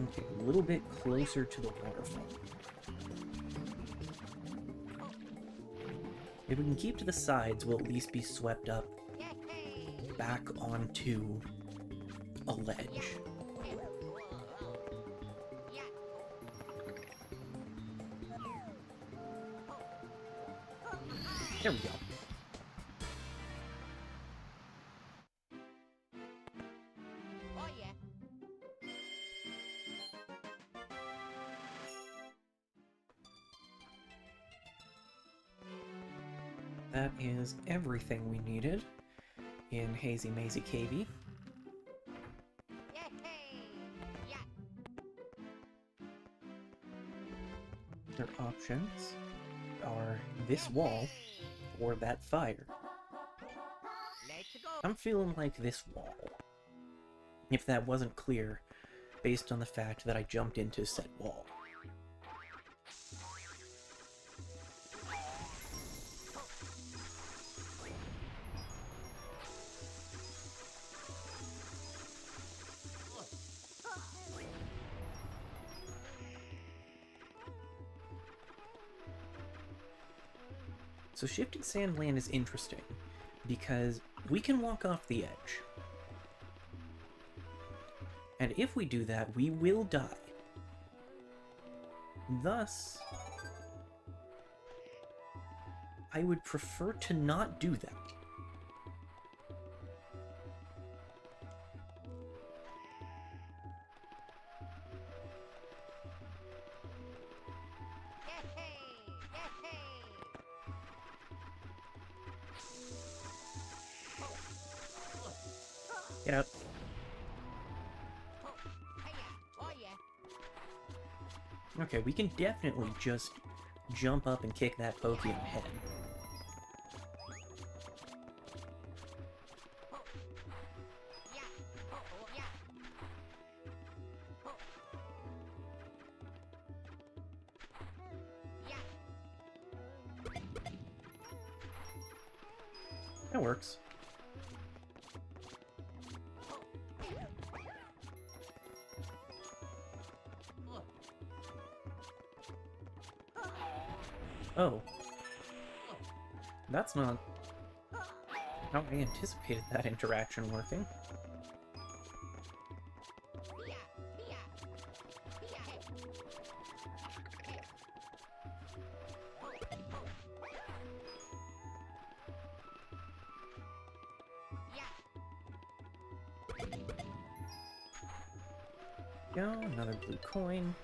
Okay, a little bit closer to the waterfall. If we can keep to the sides, we'll at least be swept up Hey. back onto a ledge. Yeah. There we go. Oh yeah. That is everything we needed in Hazy Mazy Cavey. Hey. Yeah. Their options are this wall or that fire. Let's go. I'm feeling like this wall. If that wasn't clear, based on the fact that I jumped into said wall. So Shifting Sandland is interesting, because we can walk off the edge. And if we do that, we will die. Thus, I would prefer to not do that. Get out. Oh yeah. Okay, we can definitely just jump up and kick that Pokey in the head. Yeah. Yeah. Yeah. That works. Oh. That's not how I anticipated that interaction working. Yeah. Yeah. Yeah. Go, another blue coin.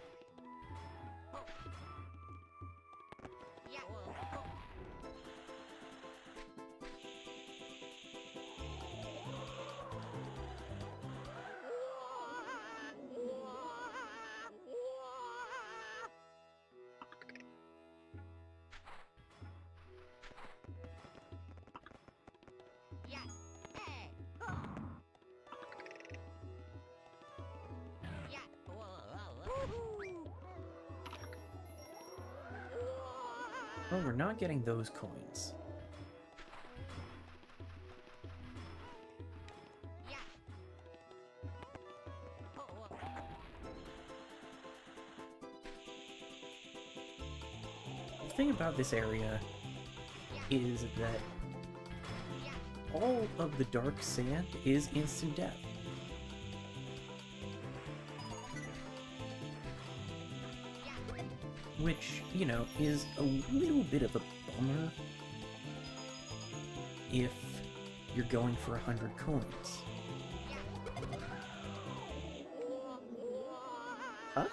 Yeah. Yeah. Hey. Yeah. Well, we're not getting those coins. Yeah. The thing about this area is that all of the dark sand is instant death. Which, you know, is a little bit of a bummer if you're going for 100 coins. Huh?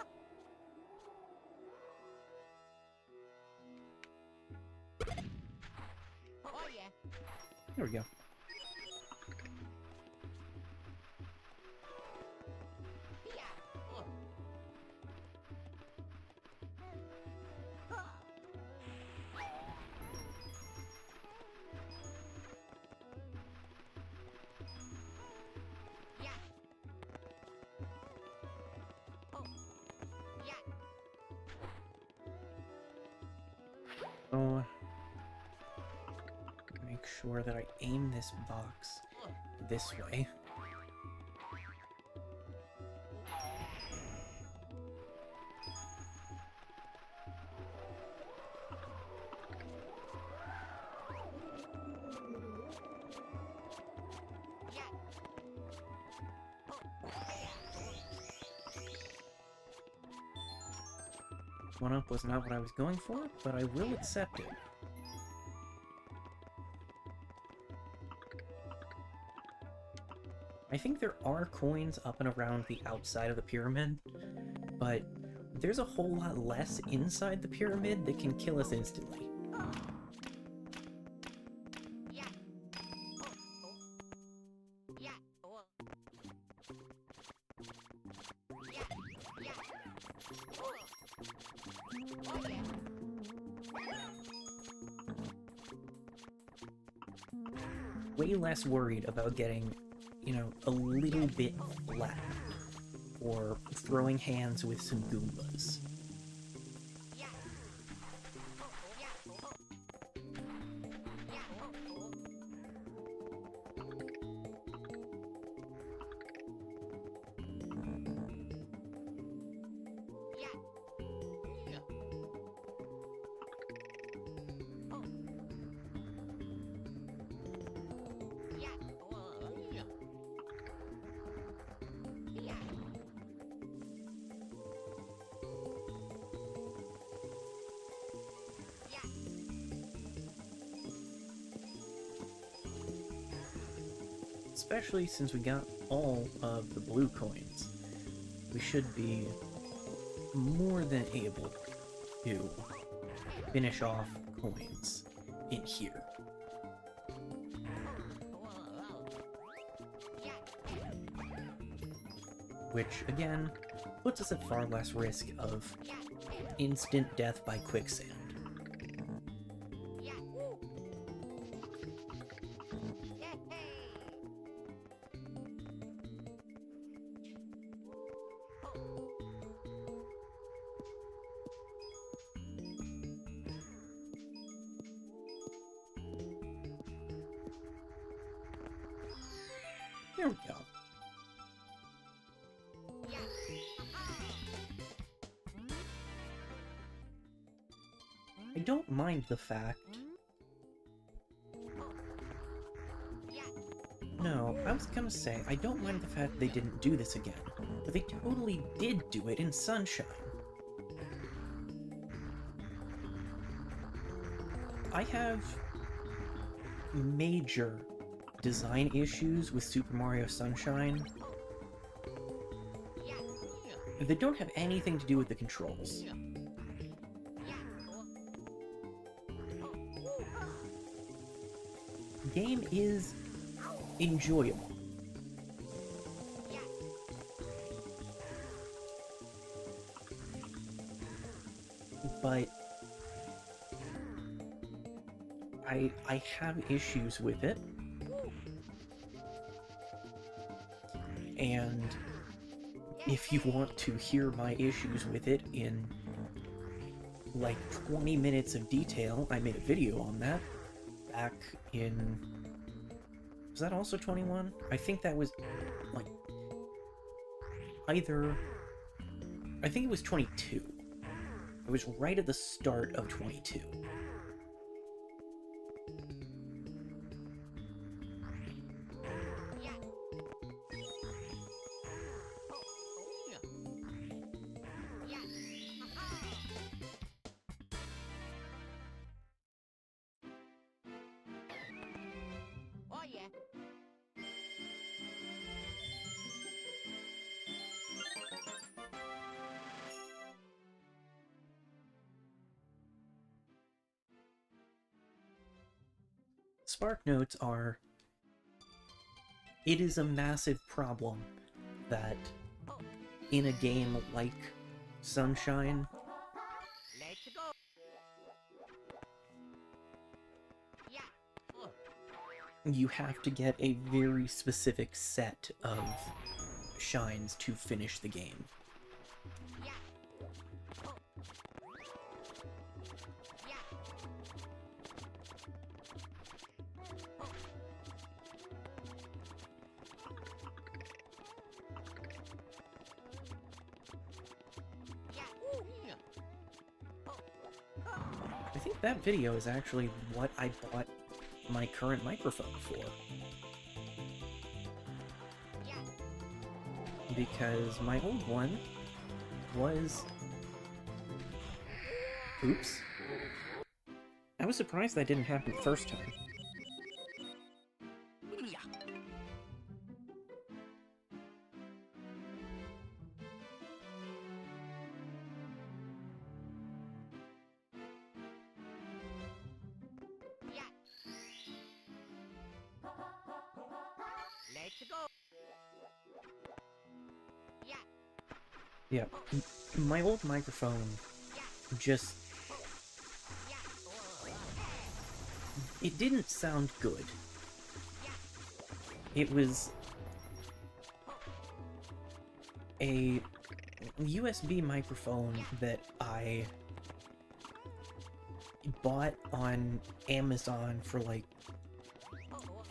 Oh, make sure that I aim this box this way. One up was not what I was going for, but I will accept it. I think there are coins up and around the outside of the pyramid, but there's a whole lot less inside the pyramid that can kill us instantly. Way less worried about getting, you know, a little bit flat, or throwing hands with some Goombas. Especially since we got all of the blue coins, we should be more than able to finish off coins in here. Which, again, puts us at far less risk of instant death by quicksand. There we go. I don't mind the fact... No, I was gonna say, I don't mind the fact they didn't do this again, but they totally did do it in Sunshine. I have major design issues with Super Mario Sunshine that don't have anything to do with the controls. The game is enjoyable. But I have issues with it. And if you want to hear my issues with it in like 20 minutes of detail, I made a video on that back in... Was that also 21? I think that was like either... I think it was 22. It was right at the start of 22. Spark notes are... It is a massive problem that in a game like Sunshine, you have to get a very specific set of shines to finish the game. think that video is actually what I bought my current microphone for. Because my old one was... Oops. I was surprised that didn't happen the first time. Let's go. Yeah, my old microphone just... It didn't sound good. It was a USB microphone that I bought on Amazon for like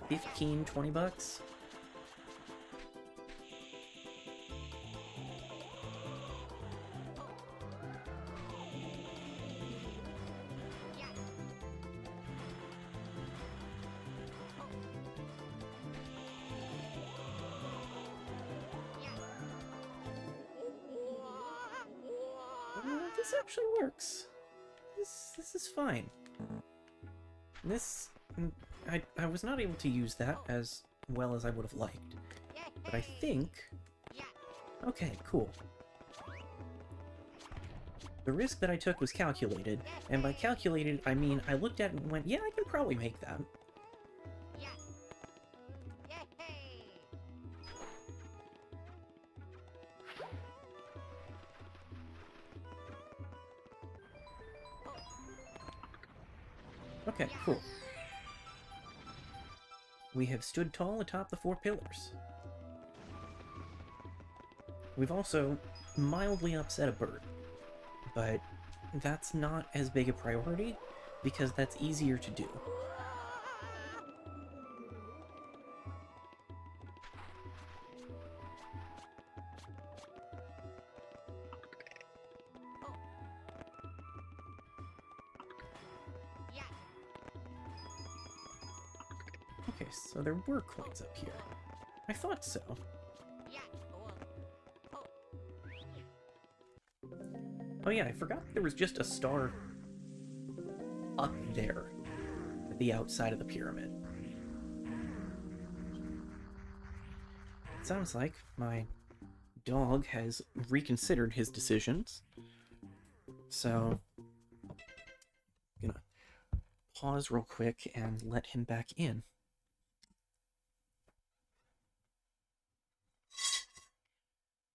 15, 20 bucks. This actually works. This is fine. This... I was not able to use that as well as I would have liked. But I think... Okay, cool. The risk that I took was calculated, and by calculated, I mean I looked at it and went, yeah, I can probably make that. Okay, cool. We have stood tall atop the 4 pillars. We've also mildly upset a bird, but that's not as big a priority, because that's easier to do. Okay, so there were coins up here. I thought so. Oh yeah, I forgot there was just a star up there at the outside of the pyramid. It sounds like my dog has reconsidered his decisions. So, I'm gonna pause real quick and let him back in.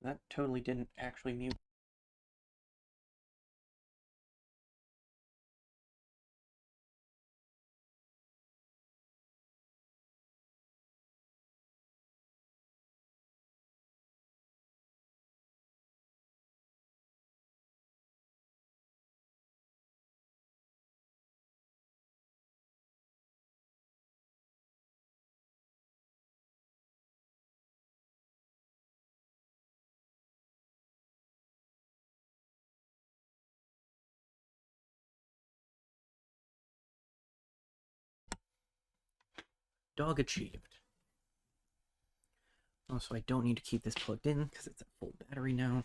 That totally didn't actually mute. Dog achieved. Also, I don't need to keep this plugged in because it's at full battery now.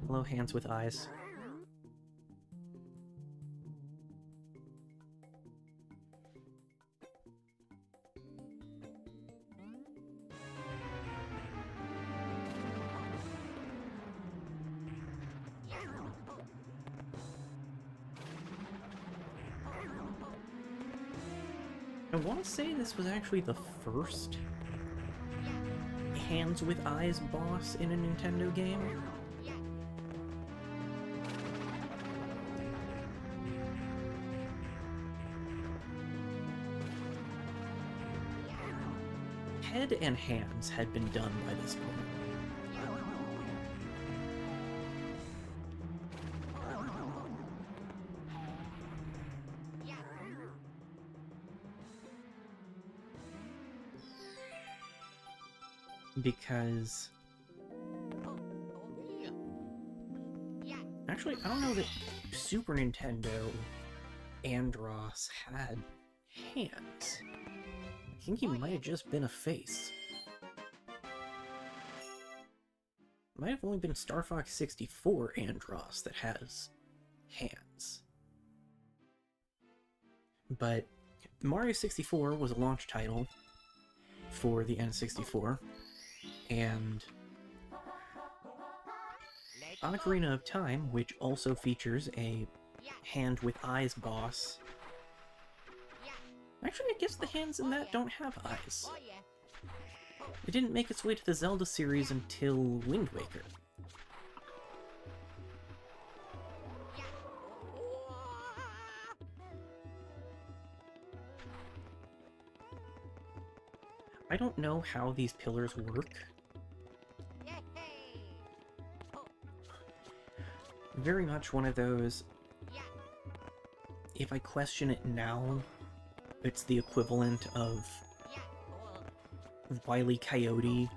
Hello, hands with eyes. I want to say this was actually the first hands with eyes boss in a Nintendo game. Head and hands had been done by this point. because actually, I don't know that Super Nintendo Andross had hands. I think he might have just been a face. Might have only been Star Fox 64 Andross that has hands. But Mario 64 was a launch title for the N64, and Ocarina of Time, which also features a hand with eyes boss. Actually, I guess the hands in that don't have eyes. It didn't make its way to the Zelda series until Wind Waker. I don't know how these pillars work. Very much one of those, if I question it now, it's the equivalent of Wile E. Coyote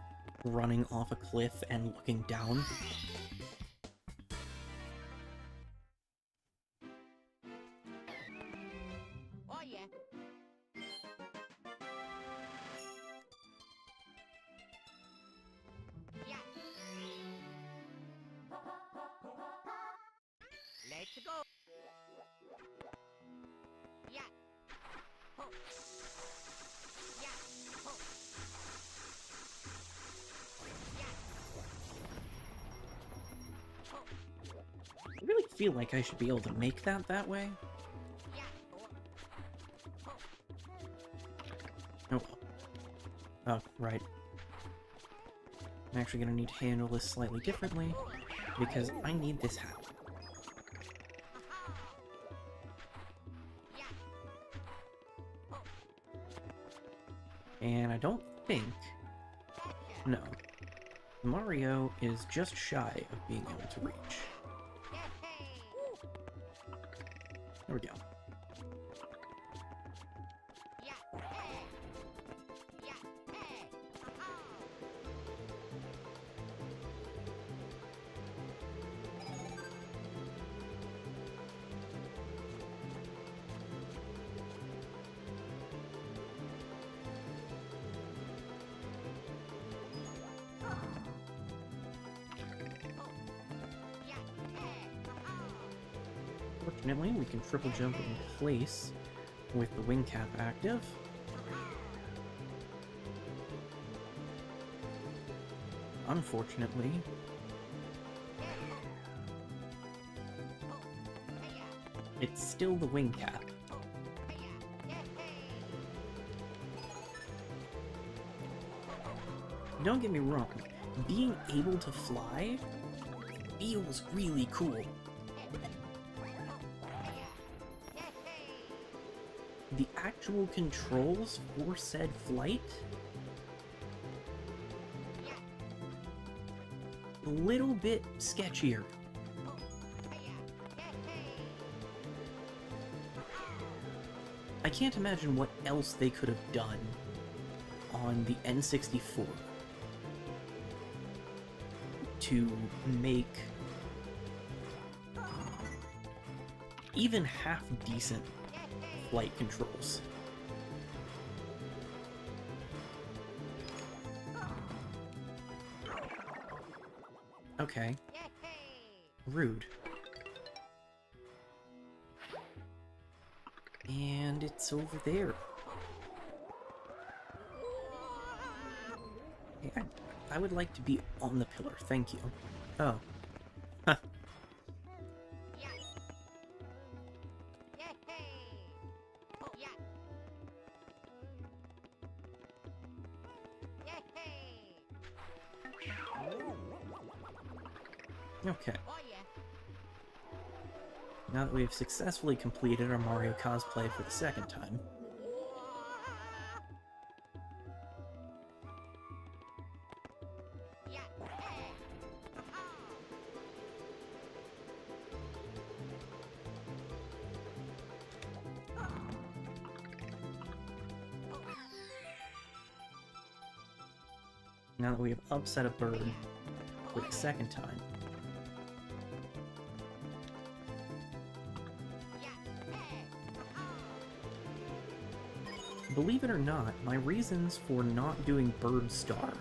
running off a cliff and looking down. Let's go. Yeah. Ho. Yeah. Ho. Yeah. Ho. I really feel like I should be able to make that way. Yeah. Ho. Oh. Oh, right. I'm actually gonna need to handle this slightly differently, because I need this hat. And I don't think... No. Mario is just shy of being able to reach. There we go. Fortunately, we can triple jump in place with the wing cap active. Unfortunately, it's still the wing cap. Don't get me wrong, being able to fly feels really cool. The actual controls for said flight, a little bit sketchier. I can't imagine what else they could have done on the N64 to make even half decent flight controls. Okay. Rude. And it's over there. Hey, I would like to be on the pillar, thank you. Oh. Huh. Okay. Now that we've successfully completed our Mario cosplay for the second time, Now that we have upset a bird for the second time. Believe it or not, my reasons for not doing Bird Star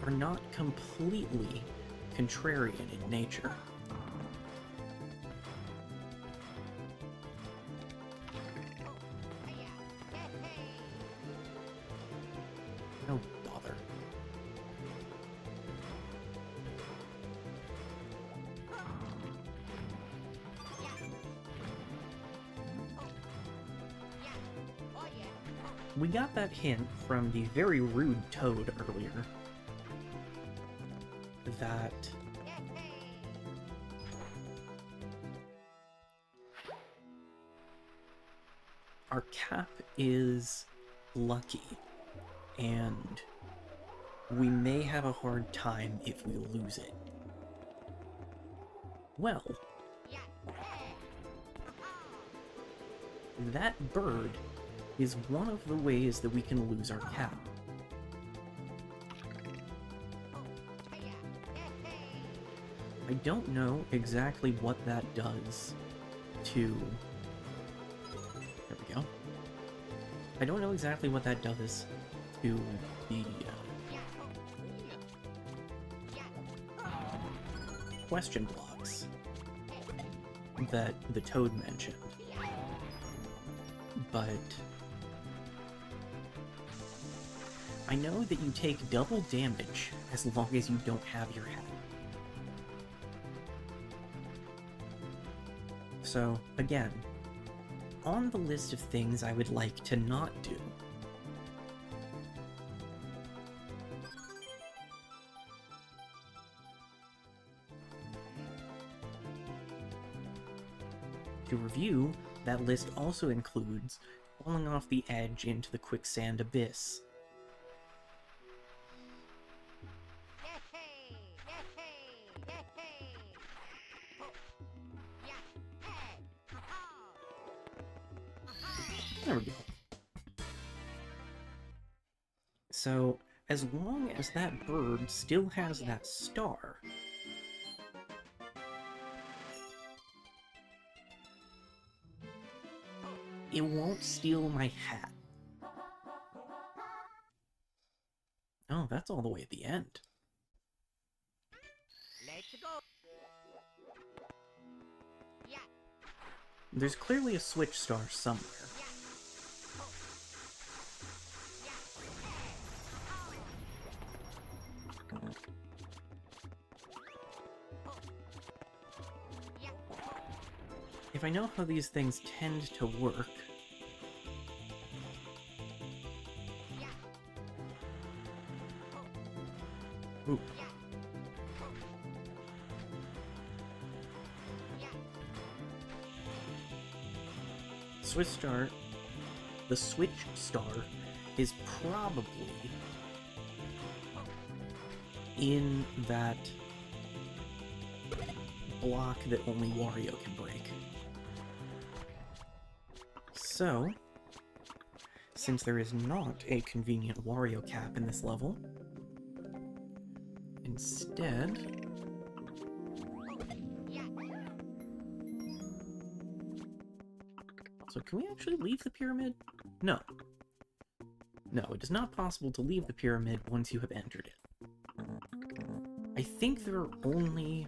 are not completely contrarian in nature. No bother. We got that hint from the very rude Toad earlier that our cap is lucky, and we may have a hard time if we lose it. Well, that bird is one of the ways that we can lose our cap. I don't know exactly what that does to... There we go. I don't know exactly what that does to the question blocks that the Toad mentioned, but I know that you take double damage as long as you don't have your hat. So, again, on the list of things I would like to not do, to review, that list also includes falling off the edge into the quicksand abyss. There we go. So, as long as that bird still has that star, it won't steal my hat. Oh, that's all the way at the end. Let's go. Yeah. There's clearly a switch star somewhere. If I know how these things tend to work... Ooh. Switch star... The switch star is probably in that block that only Wario can break. So, since there is not a convenient Wario cap in this level, instead... So can we actually leave the pyramid? No. No, it is not possible to leave the pyramid once you have entered it. I think there are only...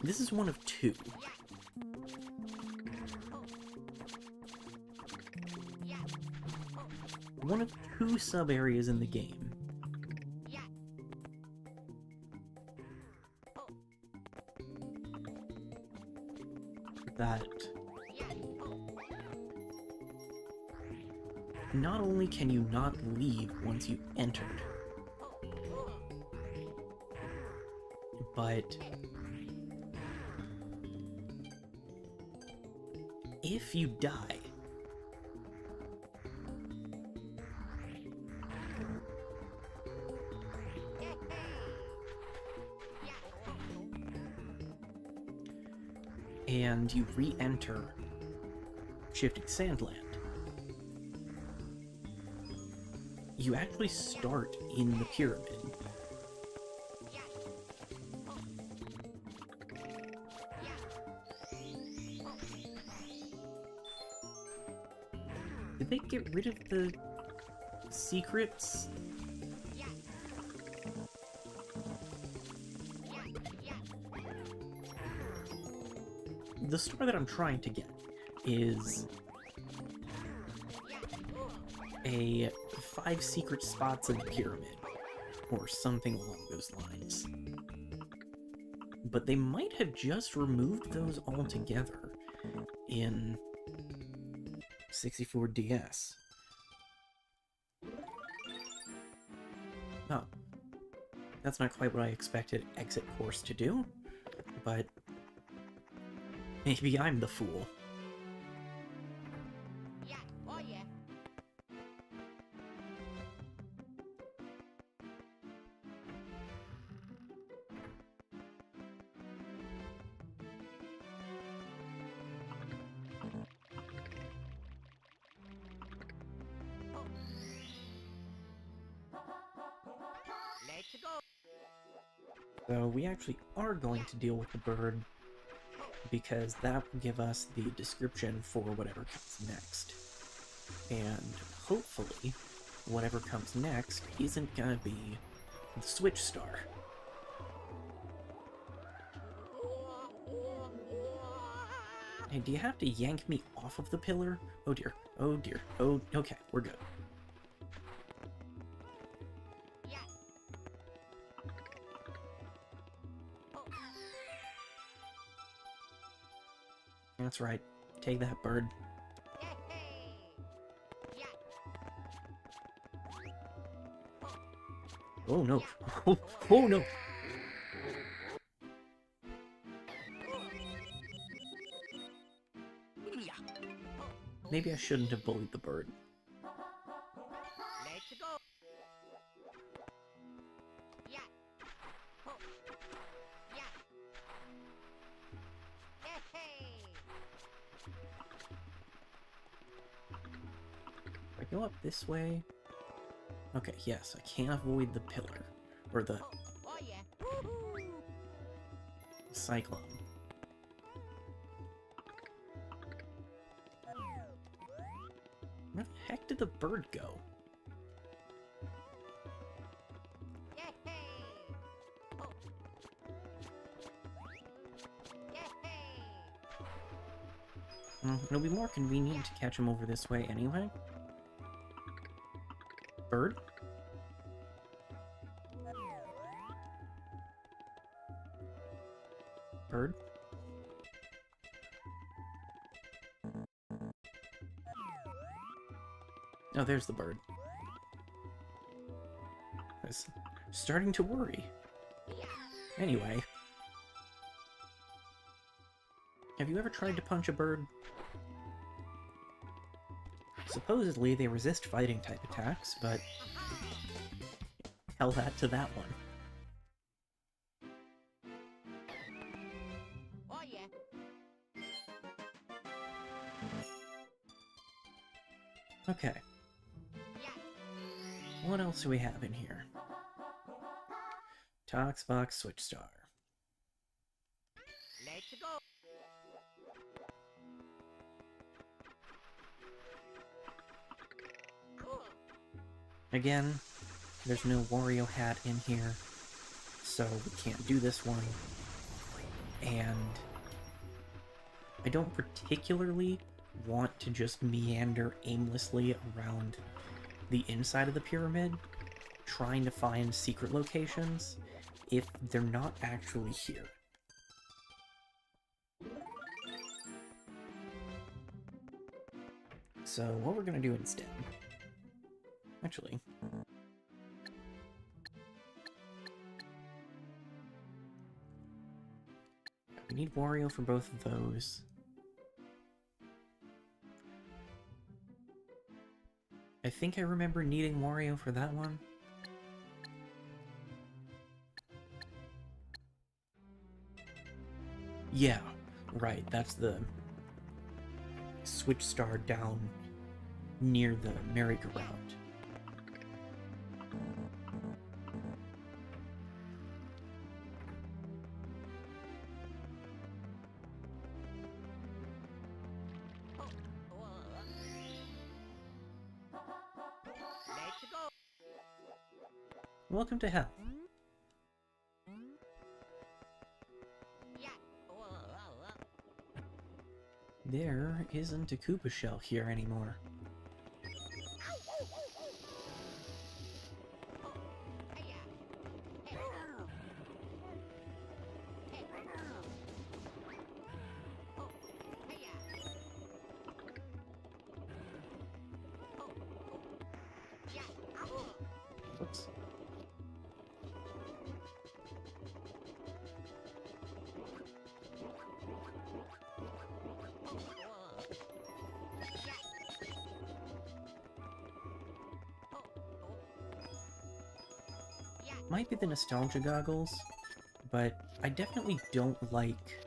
This is one of two. One of two sub-areas in the game. That not only can you not leave once you've entered, but if you die, and you re-enter Shifting Sandland, you actually start in the pyramid. Did they get rid of the secrets? The star that I'm trying to get is a 5 secret spots in the pyramid, or something along those lines. But they might have just removed those altogether in 64DS. Oh, that's not quite what I expected Exit Course to do, but maybe I'm the fool. Yeah, oh yeah. Let's go. So we actually are going to deal with the bird, because that will give us the description for whatever comes next. And hopefully, whatever comes next isn't gonna be the Switch Star. Hey, do you have to yank me off of the pillar? Oh dear, oh dear, oh, okay, we're good. Yeah. That's right, take that, bird. Hey. Yeah. Oh no, oh no! Maybe I shouldn't have bullied the bird. Let's go. Yeah. Yeah. Hey. If I go up this way... Okay, yes, I can't avoid the pillar. Or the Oh yeah. Woohoo. cyclone. Where the heck did the bird go? Hey. Hey. It'll be more convenient to catch him over this way anyway. Bird? Bird? Oh, there's the bird. I was starting to worry. Anyway. Have you ever tried to punch a bird? Supposedly they resist fighting type attacks, but tell that to that one. Oh yeah. Okay, Yeah. what else do we have in here? Toxbox Switch Star. Let's go. Again, there's no Wario hat in here, so we can't do this one. And I don't particularly want to just meander aimlessly around the inside of the pyramid, trying to find secret locations, if they're not actually here. So what we're gonna do instead... Actually... we need Wario for both of those. I think I remember needing Wario for that one. Yeah, right, that's the Switch Star down near the merry-go-round. Welcome to hell. There isn't a Koopa shell here anymore. Whoops. Might be the nostalgia goggles, but I definitely don't like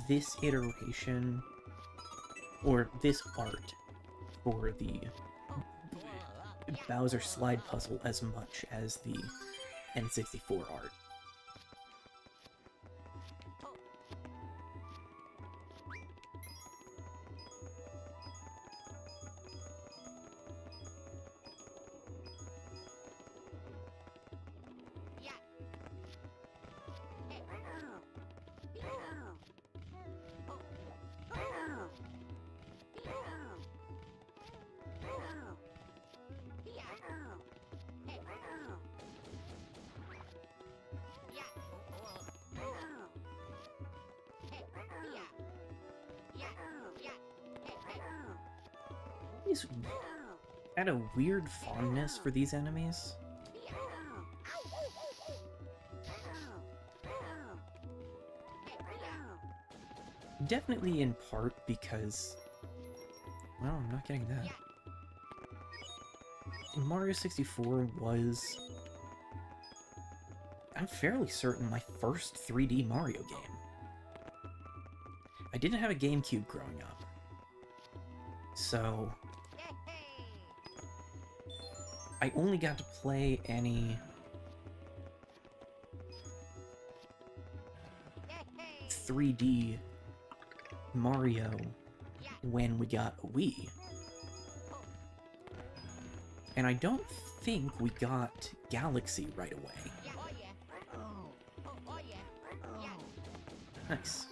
this iteration or this art for the Bowser slide puzzle as much as the N64 art. He's had a weird fondness for these enemies. Definitely in part because... well, I'm not getting that. Mario 64 was... I'm fairly certain my first 3D Mario game. I didn't have a GameCube growing up. So... I only got to play any 3D Mario when we got a Wii. And I don't think we got Galaxy right away. Nice.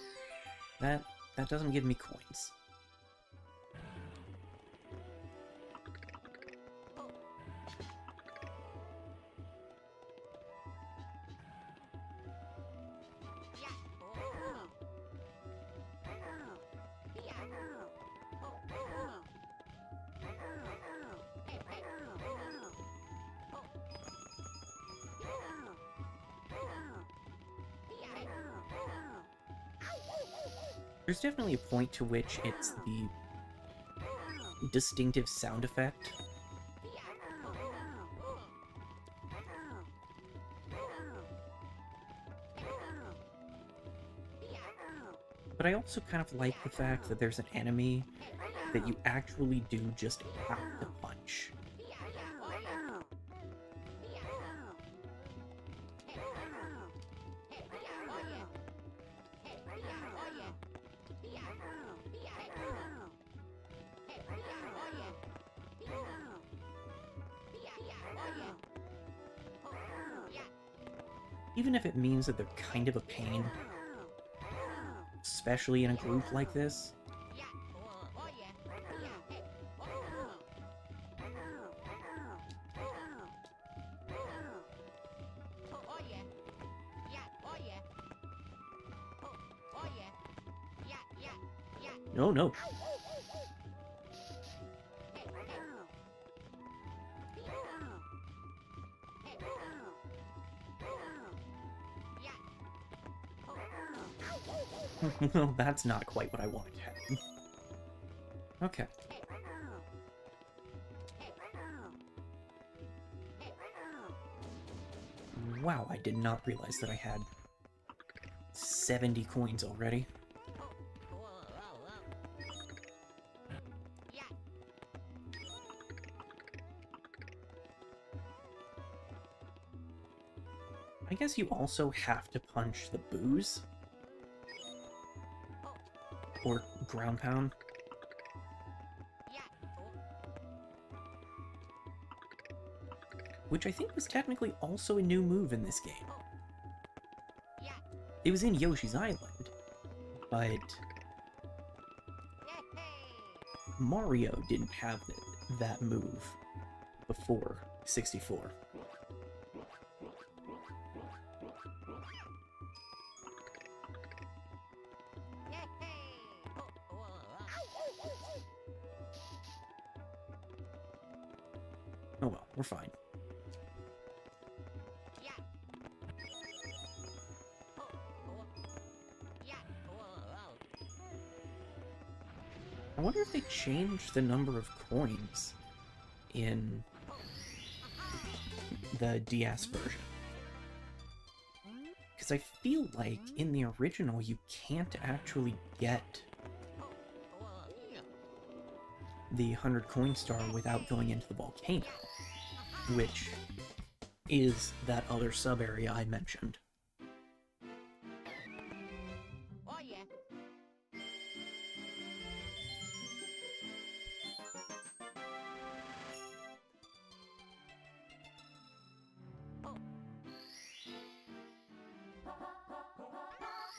That doesn't give me coins. There's definitely a point to which it's the distinctive sound effect. But I also kind of like the fact that there's an enemy that you actually do just have to punch. Even if it means that they're kind of a pain, especially in a group like this. No, no. Well, that's not quite what I wanted to happen. Okay. Wow, I did not realize that I had 70 coins already. I guess you also have to punch the booze. Or ground pound. which I think was technically also a new move in this game. Yeah. It was in Yoshi's Island, but Mario didn't have that move before 64. Oh well, we're fine. I wonder if they changed the number of coins in the DS version. Because I feel like in the original you can't actually get the 100 coin star without going into the volcano, which is that other sub-area I mentioned. Oh yeah.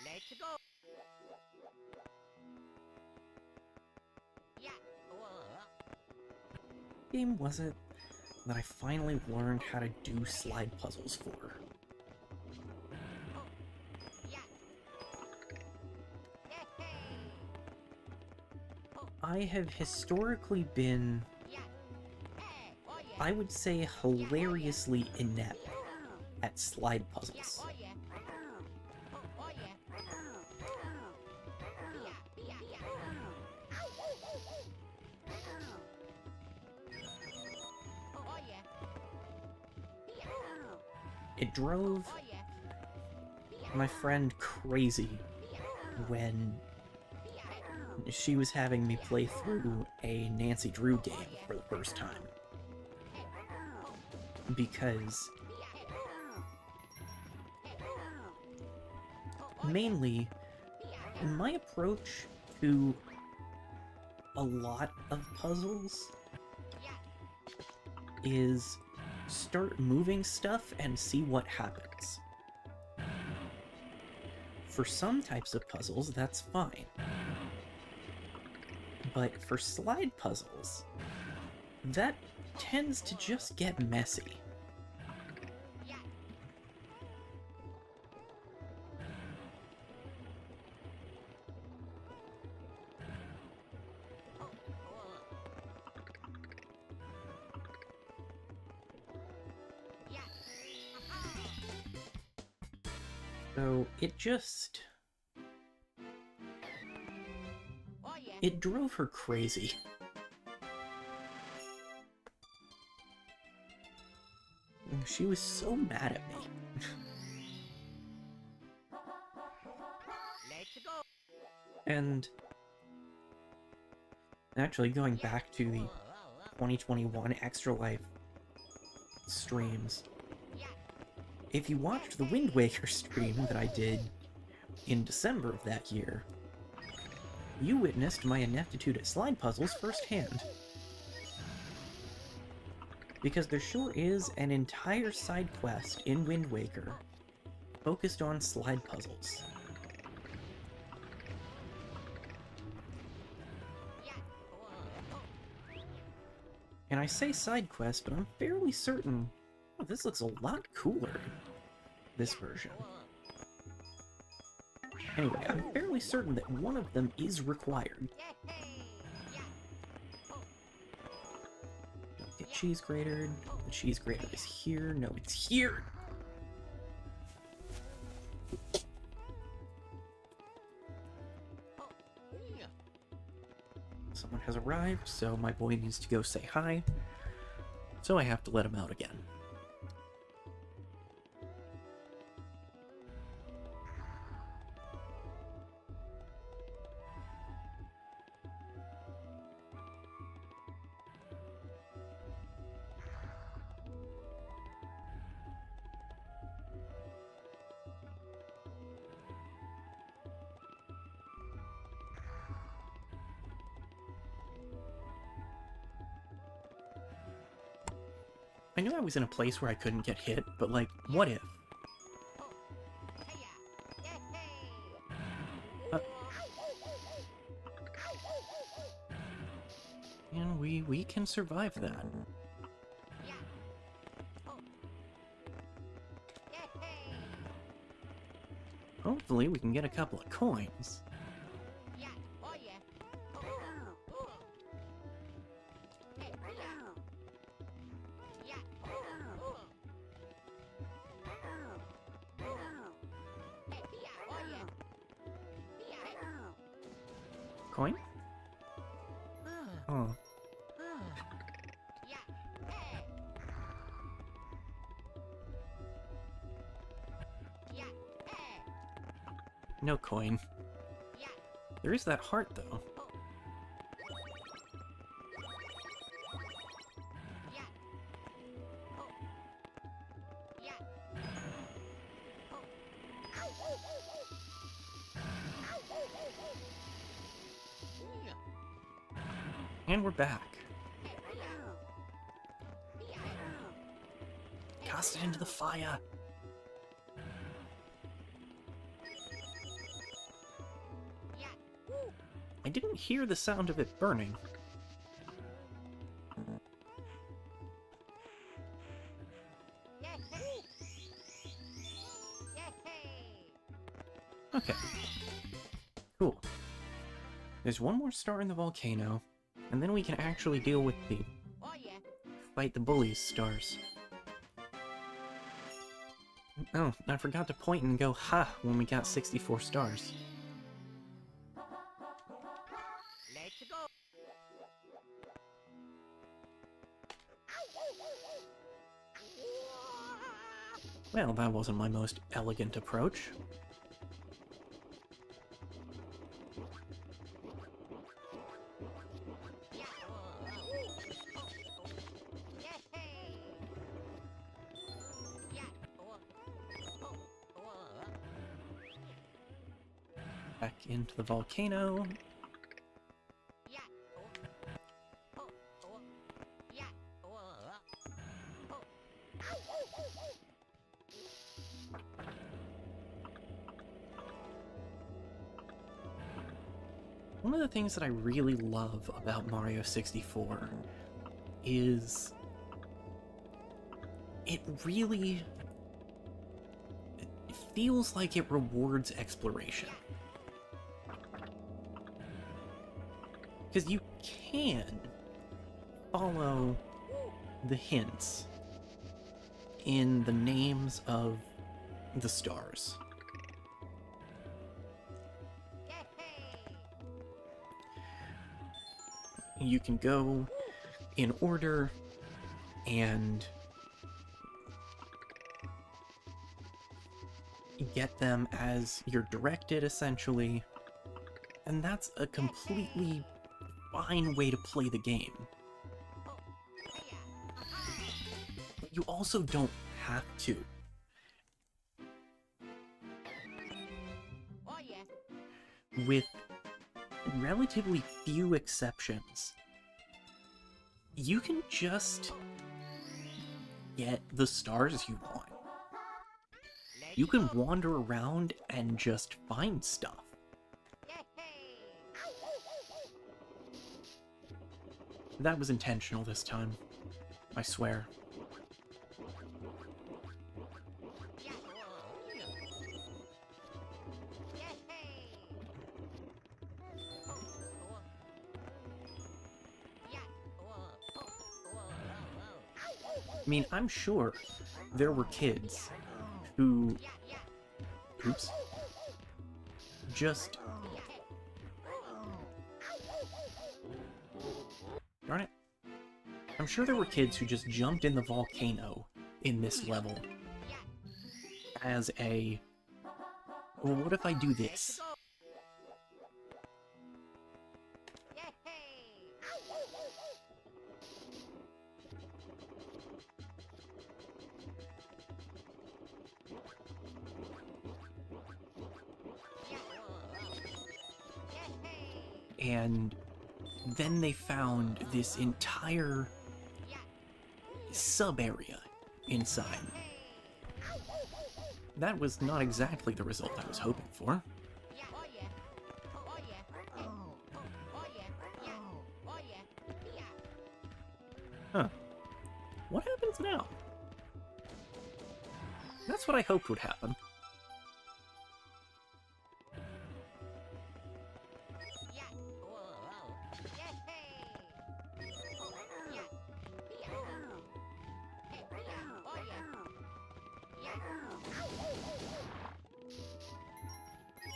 Let's go. Yeah. Game was it that I finally learned how to do slide puzzles for? I have historically been, I would say, hilariously inept at slide puzzles. Oh yeah. Oh yeah. Oh yeah. It drove Oh yeah. my friend crazy when she was having me play through a Nancy Drew game for the first time. Because mainly, my approach to a lot of puzzles is start moving stuff and see what happens. For some types of puzzles, that's fine. But for slide puzzles, that tends to just get messy. So it just... it drove her crazy. She was so mad at me. Let's go. And actually, going back to the 2021 Extra Life streams, if you watched the Wind Waker stream that I did in December of that year, you witnessed my ineptitude at slide puzzles firsthand. Because there sure is an entire side quest in Wind Waker focused on slide puzzles. And I say side quest, but I'm fairly certain, oh, this looks a lot cooler, this version. Anyway, I'm fairly certain that one of them is required. Get cheese grated. The cheese grater is here. No, it's here! Someone has arrived, so my boy needs to go say hi. So I have to let him out again. I knew I was in a place where I couldn't get hit, but like, what if? Uh, and we can survive that. Hopefully we can get a couple of coins. Coin? Oh. No coin. There is that heart, though. And we're back. Cast it into the fire. I didn't hear the sound of it burning. Okay. Cool. There's one more star in the volcano, and then we can actually deal with the fight the bullies stars. Oh, I forgot to point and go ha when we got 64 stars. Let's go. Well, that wasn't my most elegant approach. Back into the volcano. One of the things that I really love about Mario 64 is it feels like it rewards exploration. Because you can follow the hints in the names of the stars. You can go in order and get them as you're directed, essentially. And that's a completely fine way to play the game. But you also don't have to. With relatively few exceptions, you can just get the stars you want. You can wander around and just find stuff. That was intentional this time. I swear. I mean, I'm sure there were kids who... Oops. Just... Darn it. I'm sure there were kids who just jumped in the volcano in this level as a... Well, what if I do this? And then they found this entire sub-area inside. That was not exactly the result I was hoping for. Huh. What happens now? That's what I hoped would happen.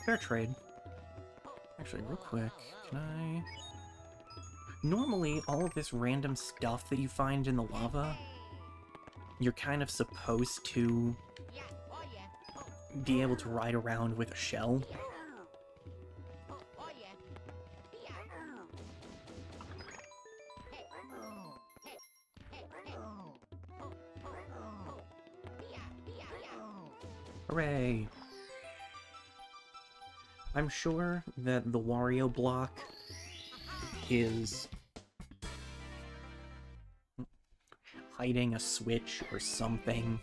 Fair trade. Actually, real quick, can I... Normally, all of this random stuff that you find in the lava, you're kind of supposed to be able to ride around with a shell. Hooray! I'm sure that the Wario block is hiding a switch or something.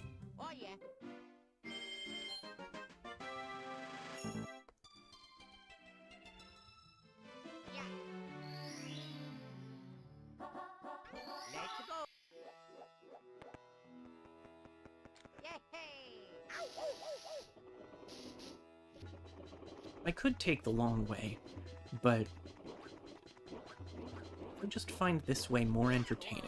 I could take the long way, but I just find this way more entertaining.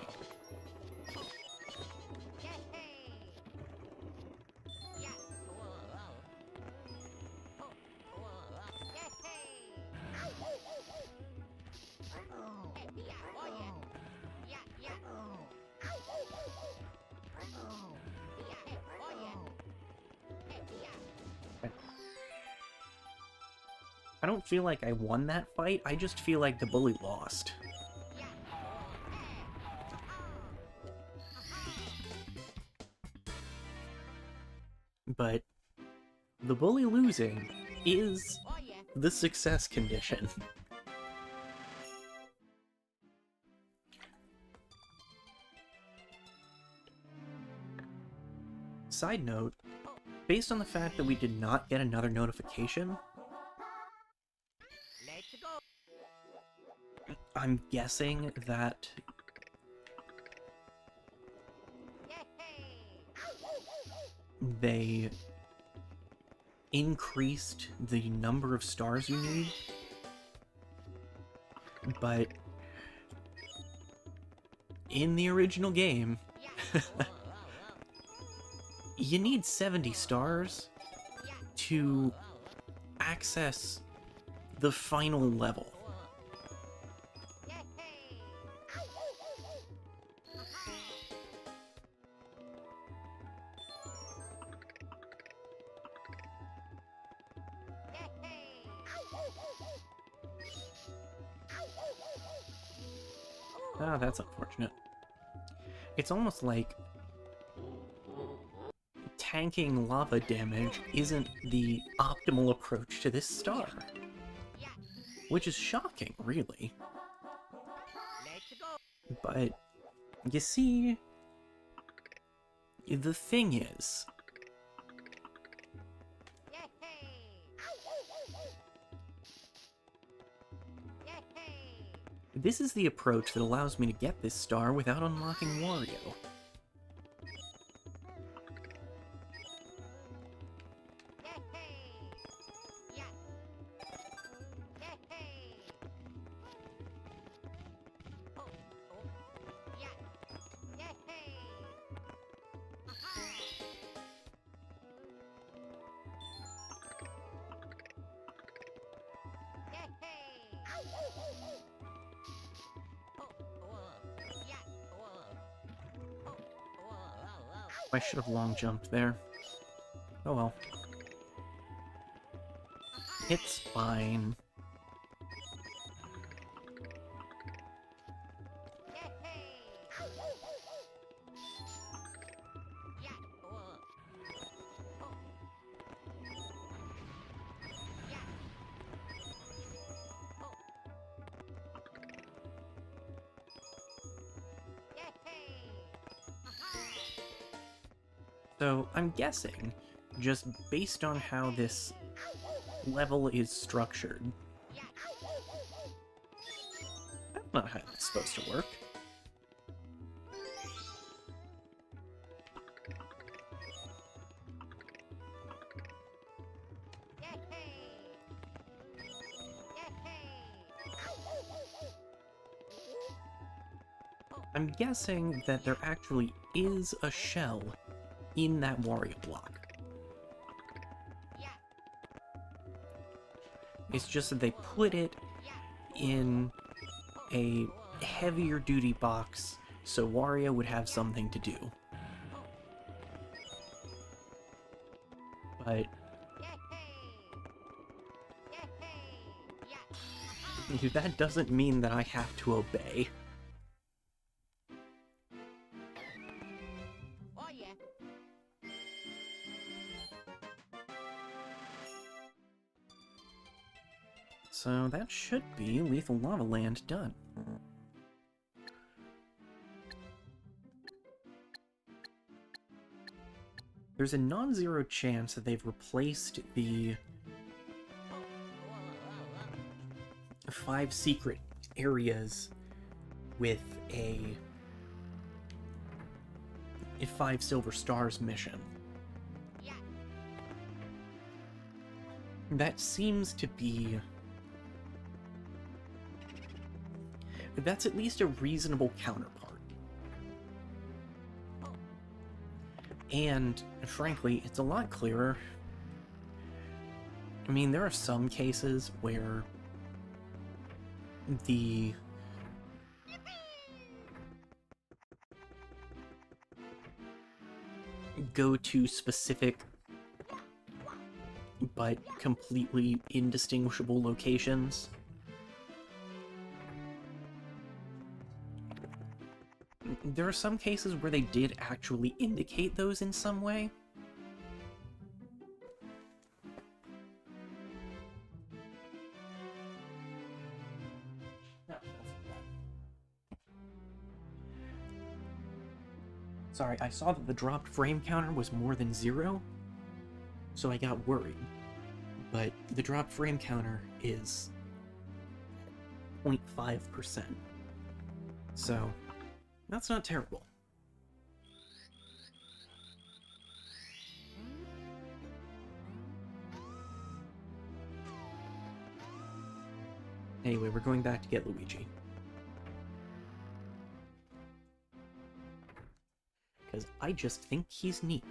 I don't feel like I won that fight, I just feel like the bully lost. But the bully losing is the success condition. Side note, based on the fact that we did not get another notification, I'm guessing that they increased the number of stars you need, but in the original game, you need 70 stars to access the final level. Ah, that's unfortunate. It's almost like tanking lava damage isn't the optimal approach to this star. Which is shocking, really. But, you see, the thing is, this is the approach that allows me to get this star without unlocking Wario. I should have long jumped there. Oh well. It's fine. So I'm guessing, just based on how this level is structured, that's not how it's supposed to work. I'm guessing that there actually is a shell in that Wario block. It's just that they put it in a heavier duty box so Wario would have something to do. But that doesn't mean that I have to obey. So that should be Lethal Lava Land done. There's a non-zero chance that they've replaced the 5 secret areas with a 5 silver stars mission. That seems to be... that's at least a reasonable counterpart. And, frankly, it's a lot clearer. I mean, there are some cases where the go to specific but completely indistinguishable locations. There are some cases where they did actually indicate those in some way. Sorry, I saw that the dropped frame counter was more than 0, so I got worried. But the dropped frame counter is 0.5%. So, that's not terrible. Anyway, we're going back to get Luigi. Because I just think he's neat.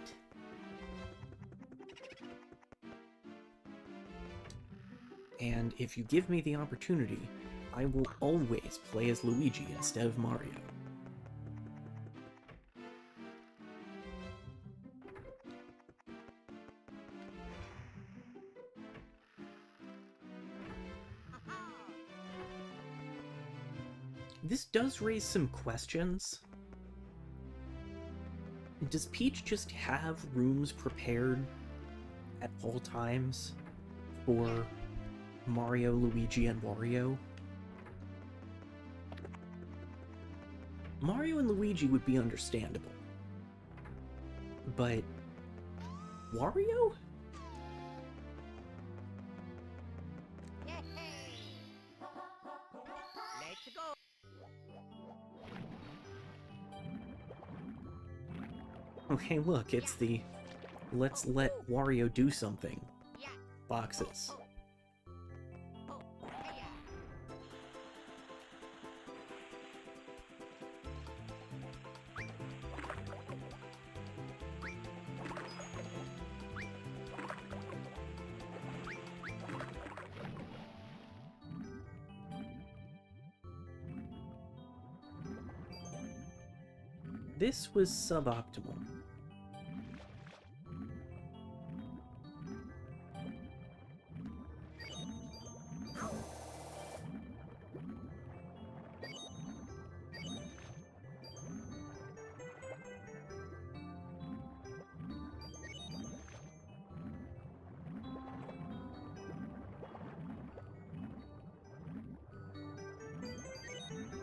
And if you give me the opportunity, I will always play as Luigi instead of Mario. This does raise some questions. Does Peach just have rooms prepared at all times for Mario, Luigi, and Wario? Mario and Luigi would be understandable. But Wario? Let's go. Okay, look, it's the let's let Wario do something boxes. This was suboptimal.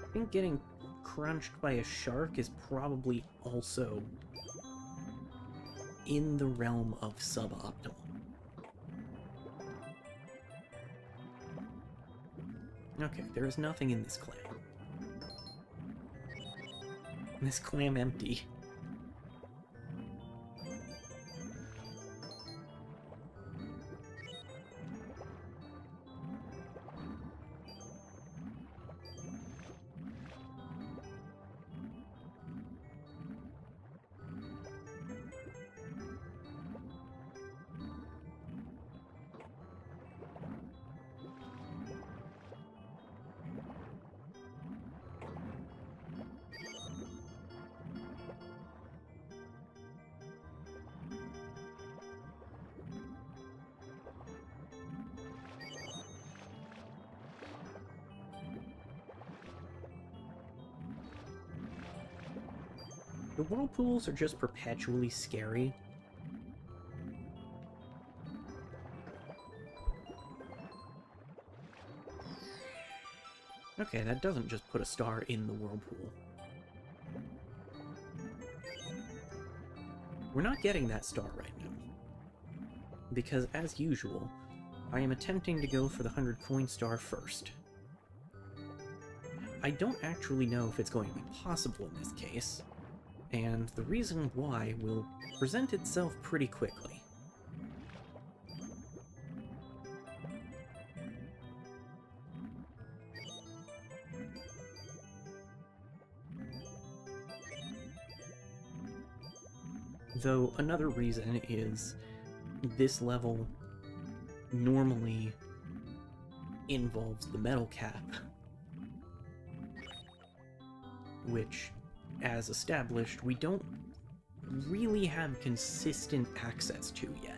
I think getting crunched by a shark is probably also in the realm of suboptimal. Okay, there is nothing in this clam. This clam empty. The whirlpools are just perpetually scary. Okay, that doesn't just put a star in the whirlpool. We're not getting that star right now. Because, as usual, I am attempting to go for the 100 coin star first. I don't actually know if it's going to be possible in this case, and the reason why will present itself pretty quickly. Though another reason is this level normally involves the metal cap, which, as established, we don't really have consistent access to yet.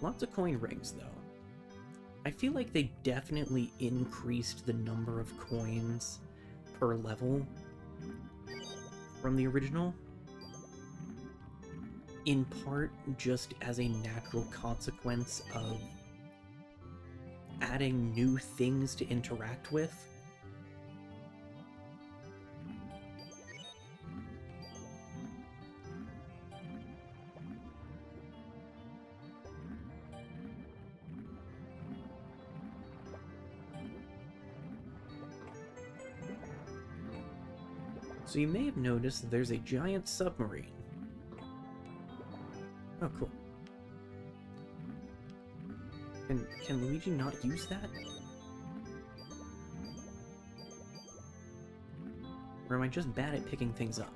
Lots of coin rings, though. I feel like they definitely increased the number of coins per level from the original, in part just as a natural consequence of adding new things to interact with. So you may have noticed that there's a giant submarine. Oh, cool. Can Luigi not use that? Or am I just bad at picking things up?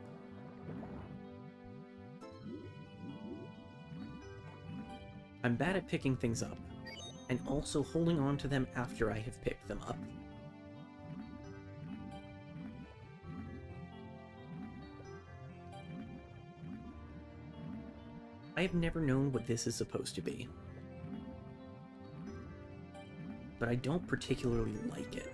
I'm bad at picking things up, and also holding on to them after I have picked them up. I have never known what this is supposed to be, but I don't particularly like it.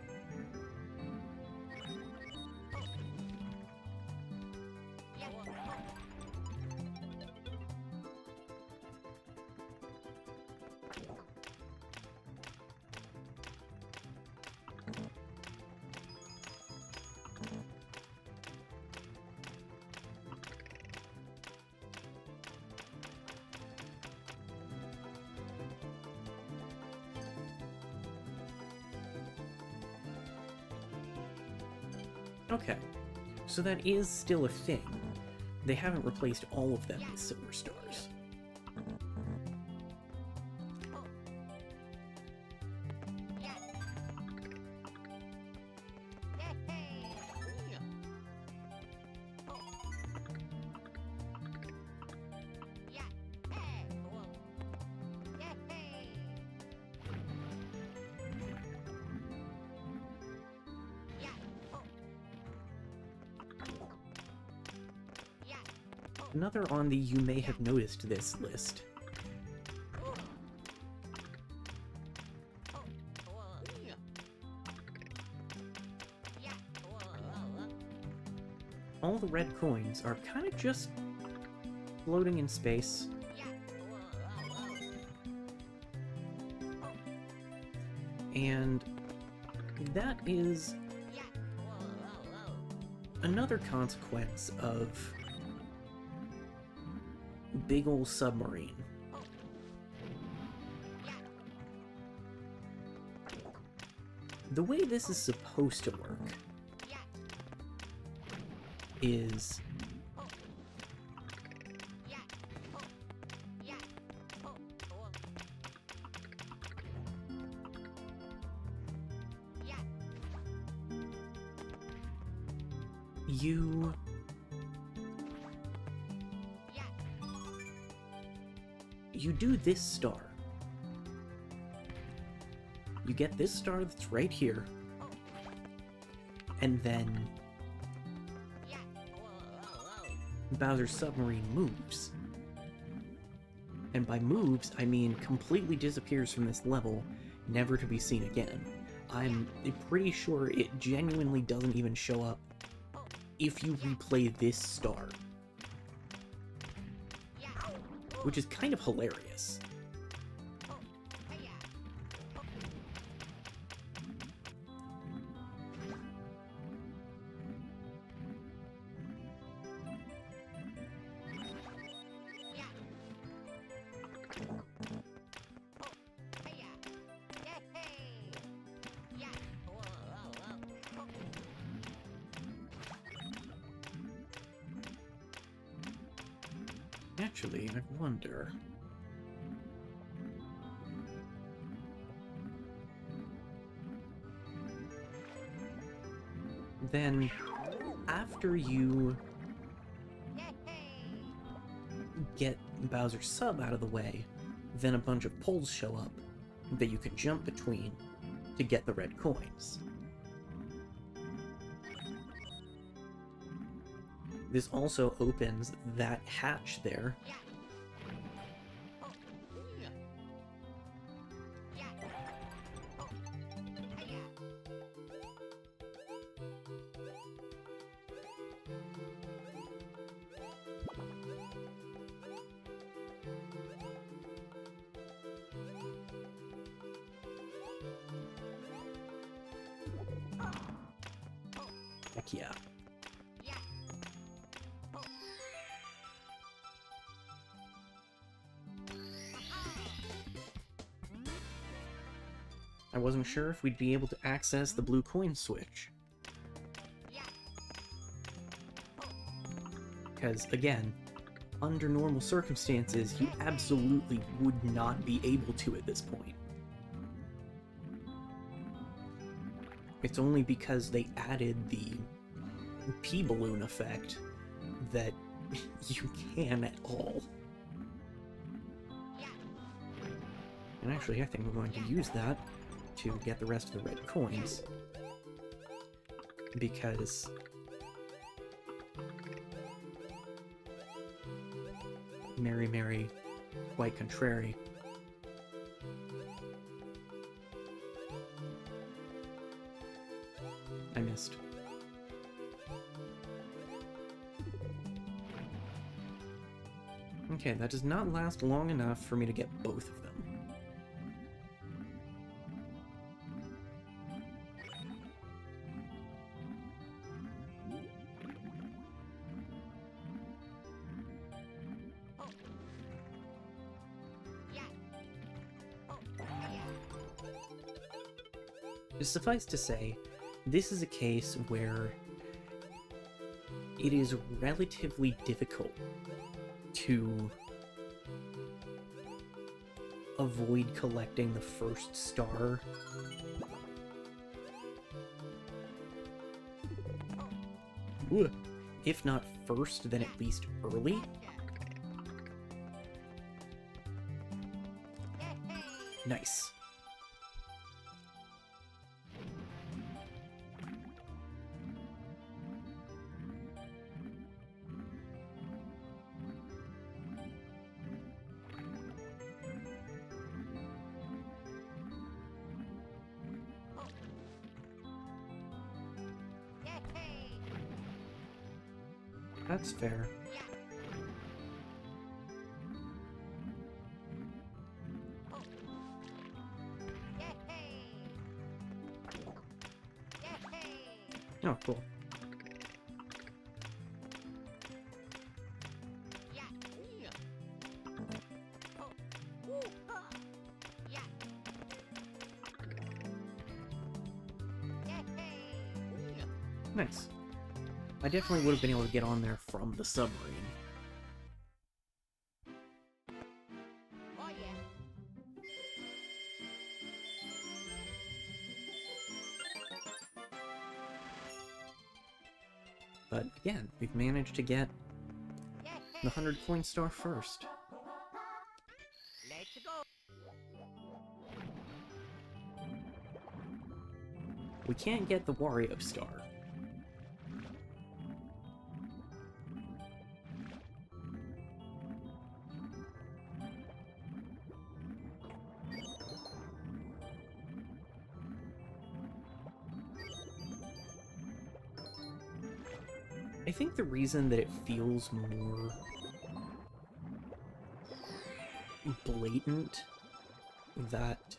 Okay, so that is still a thing. They haven't replaced all of them with silver stars. Another on the you may have noticed this list. All the red coins are kind of just floating in space. And that is another consequence of big ol' submarine. The way this is supposed to work is you do this star. You get this star that's right here, and then Bowser's submarine moves. And by moves, I mean completely disappears from this level, never to be seen again. I'm pretty sure it genuinely doesn't even show up if you replay this star. Which is kind of hilarious. Actually, I wonder... Then, after you get Bowser's sub out of the way, then a bunch of poles show up that you can jump between to get the red coins. This also opens that hatch there. Heck yeah. I wasn't sure if we'd be able to access the blue coin switch. Because, again, under normal circumstances, you absolutely would not be able to at this point. It's only because they added the P-balloon effect that you can at all. And actually, I think we're going to use that to get the rest of the red coins. Because... Mary, Mary, quite contrary. I missed. Okay, that does not last long enough for me to get both of them. Suffice to say, this is a case where it is relatively difficult to avoid collecting the first star. If not first, then at least early. Nice. That's fair. Oh, cool. Nice. I definitely would have been able to get on there from the submarine. Oh yeah. But again, we've managed to get Yeah. the 100 coin star first. Let's go. We can't get the Wario star. I think the reason that it feels more blatant that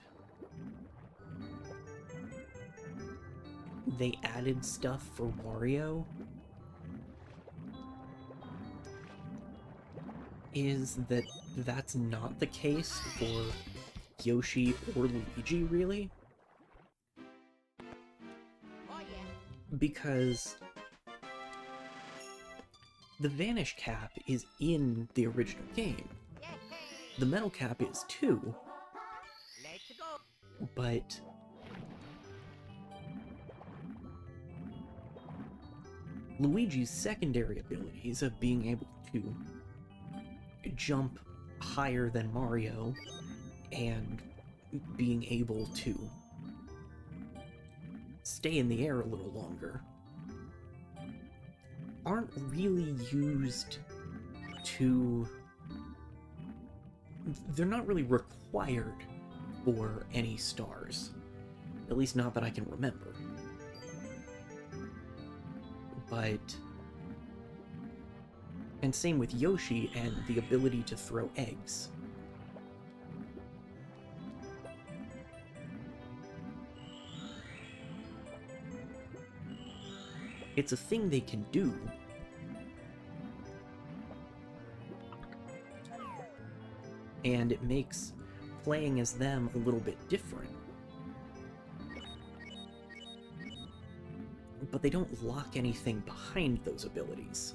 they added stuff for Wario is that that's not the case for Yoshi or Luigi, really. Oh yeah. Because the Vanish Cap is in the original game. Yeah. The Metal Cap is too, Let's go. but Luigi's secondary abilities of being able to jump higher than Mario and being able to stay in the air a little longer aren't really used to... They're not really required for any stars. At least not that I can remember. But... And same with Yoshi and the ability to throw eggs. It's a thing they can do. And it makes playing as them a little bit different. But they don't lock anything behind those abilities.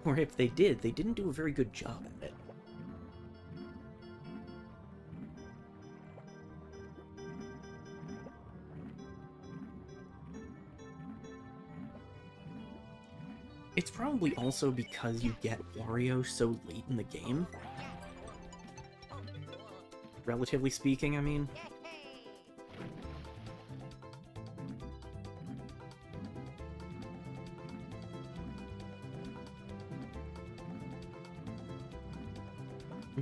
Or if they did, they didn't do a very good job at it. It's probably also because you get Wario so late in the game. Relatively speaking, I mean.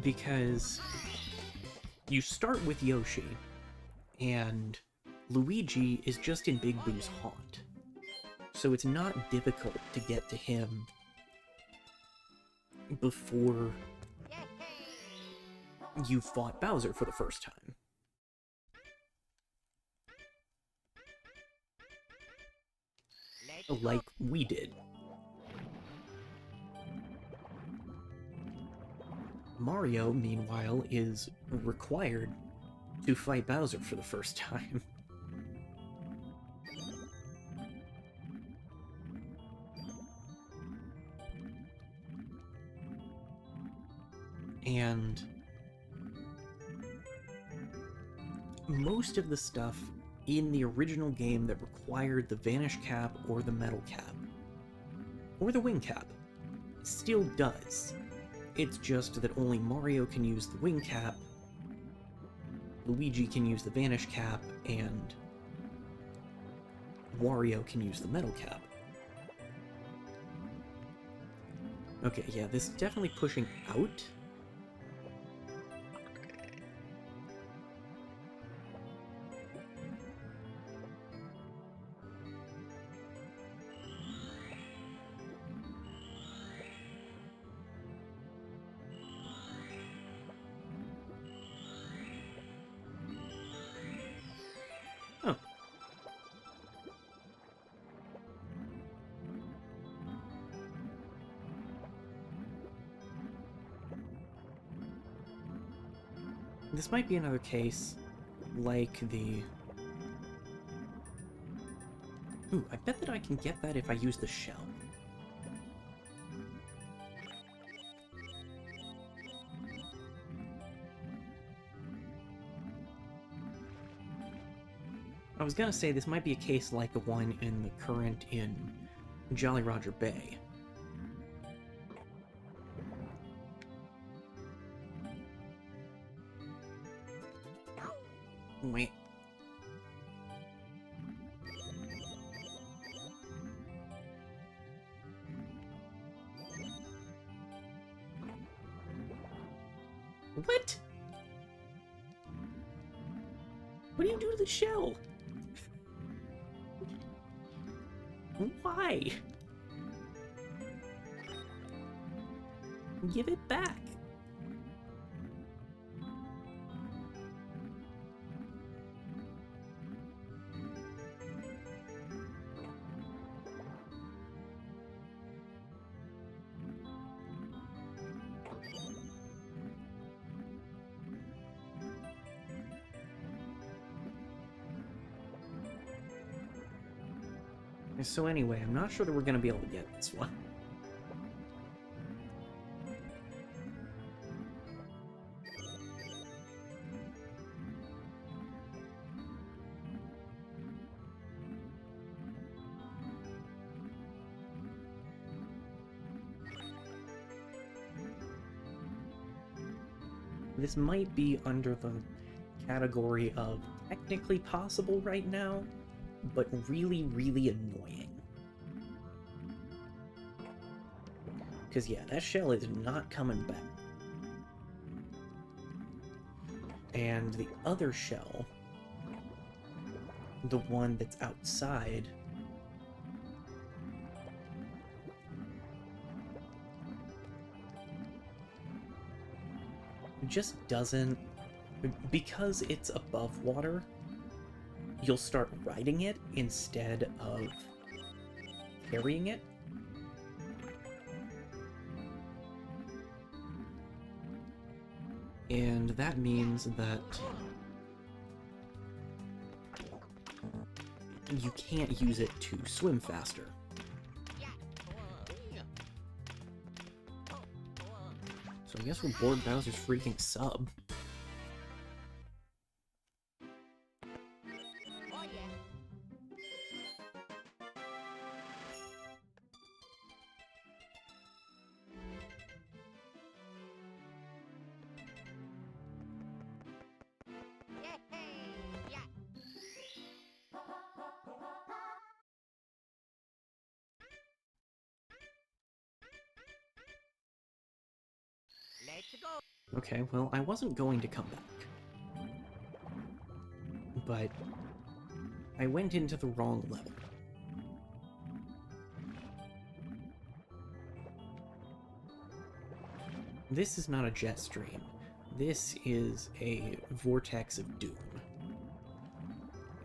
Because you start with Yoshi, and Luigi is just in Big Boo's haunt. So it's not difficult to get to him before you fought Bowser for the first time. Like we did. Mario, meanwhile, is required to fight Bowser for the first time. And most of the stuff in the original game that required the Vanish Cap or the Metal Cap, or the Wing Cap, still does. It's just that only Mario can use the Wing Cap, Luigi can use the Vanish Cap, and Wario can use the Metal Cap. Okay, yeah, this is definitely pushing out. Oh. This might be another case like the... Ooh, I bet that I can get that if I use the shell. I was gonna say this might be a case like the one in the current in Jolly Roger Bay. Wait. What? What do you do to the shell? Why? Give it back. So anyway, I'm not sure that we're going to be able to get this one. This might be under the category of technically possible right now, but really, really annoying. Because, yeah, that shell is not coming back. And the other shell, the one that's outside, just doesn't... Because it's above water, you'll start riding it instead of carrying it. And that means that you can't use it to swim faster. So I guess we'll board Bowser's freaking sub. Oh yeah. Yeah. Let's go. Okay, well, I wasn't going to come back. But I went into the wrong level. This is not a jet stream. This is a vortex of doom.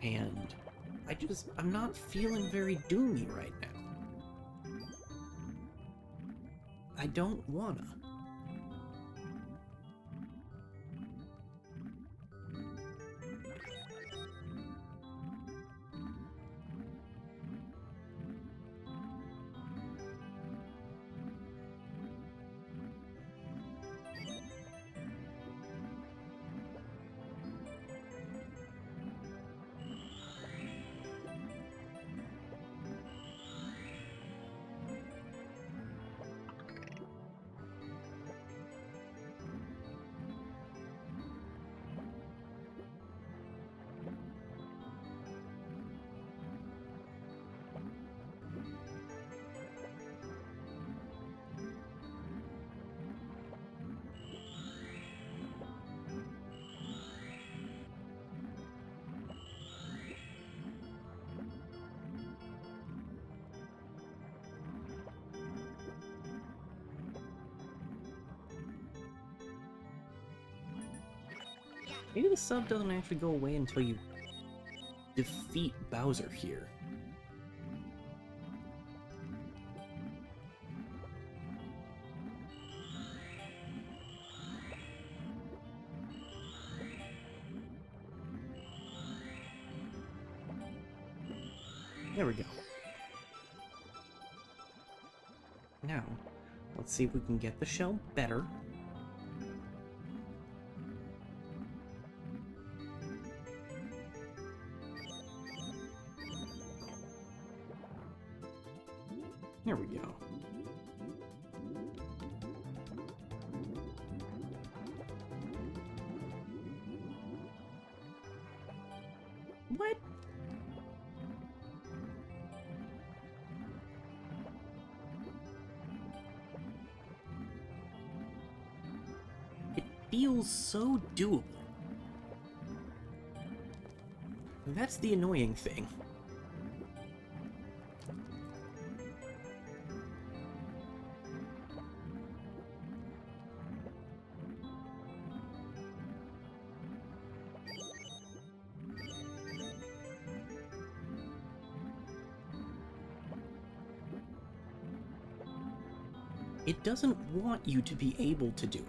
And I'm not feeling very doomy right now. I don't wanna. Maybe the sub doesn't actually go away until you defeat Bowser here. There we go. Now, let's see if we can get the shell better. There we go. What? It feels so doable. That's the annoying thing. It doesn't want you to be able to do it.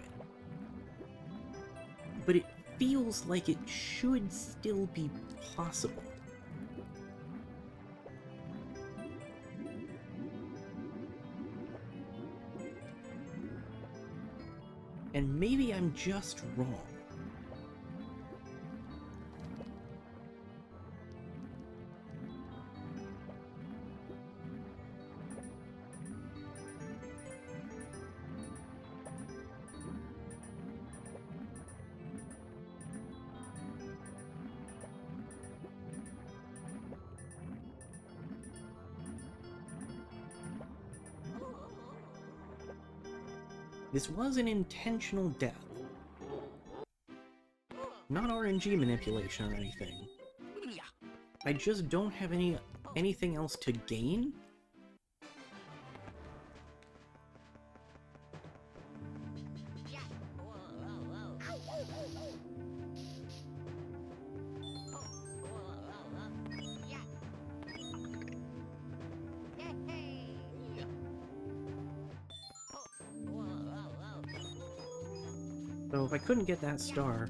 But it feels like it should still be possible. And maybe I'm just wrong. This was an intentional death. Not RNG manipulation or anything. I just don't have anything else to gain. So if I couldn't get that star,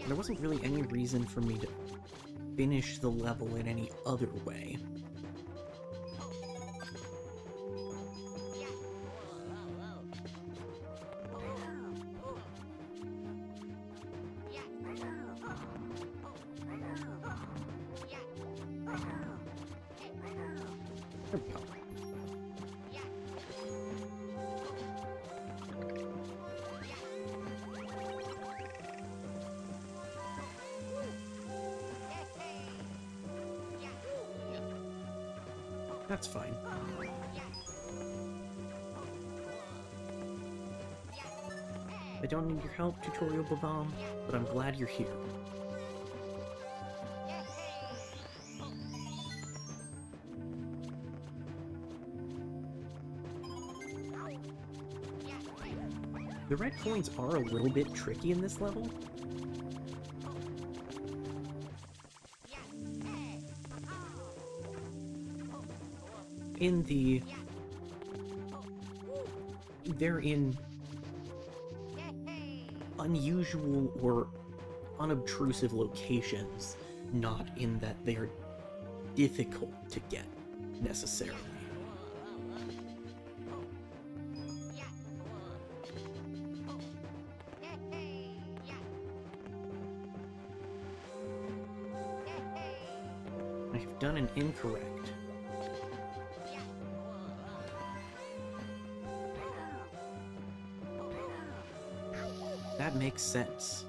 there wasn't really any reason for me to finish the level in any other way. There we go. That's fine. I don't need your help, Tutorial Babam, but I'm glad you're here. The red coins are a little bit tricky in this level. They're in unusual or unobtrusive locations, not in that they're difficult to get, necessarily. I have done an incorrect. That makes sense.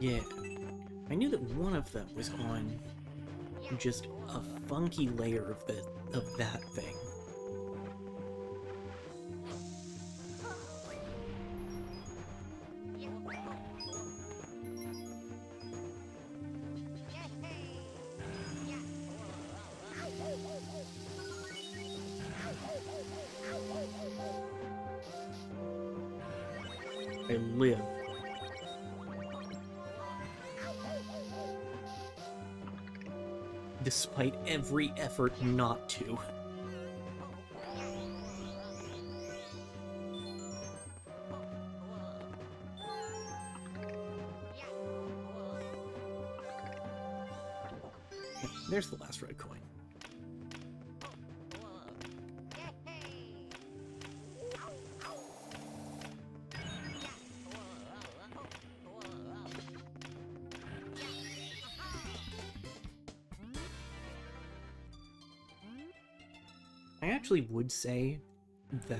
Yeah, I knew that one of them was on just a funky layer of that thing. Okay, live. Despite every effort not to. There's the last red coin. I actually would say that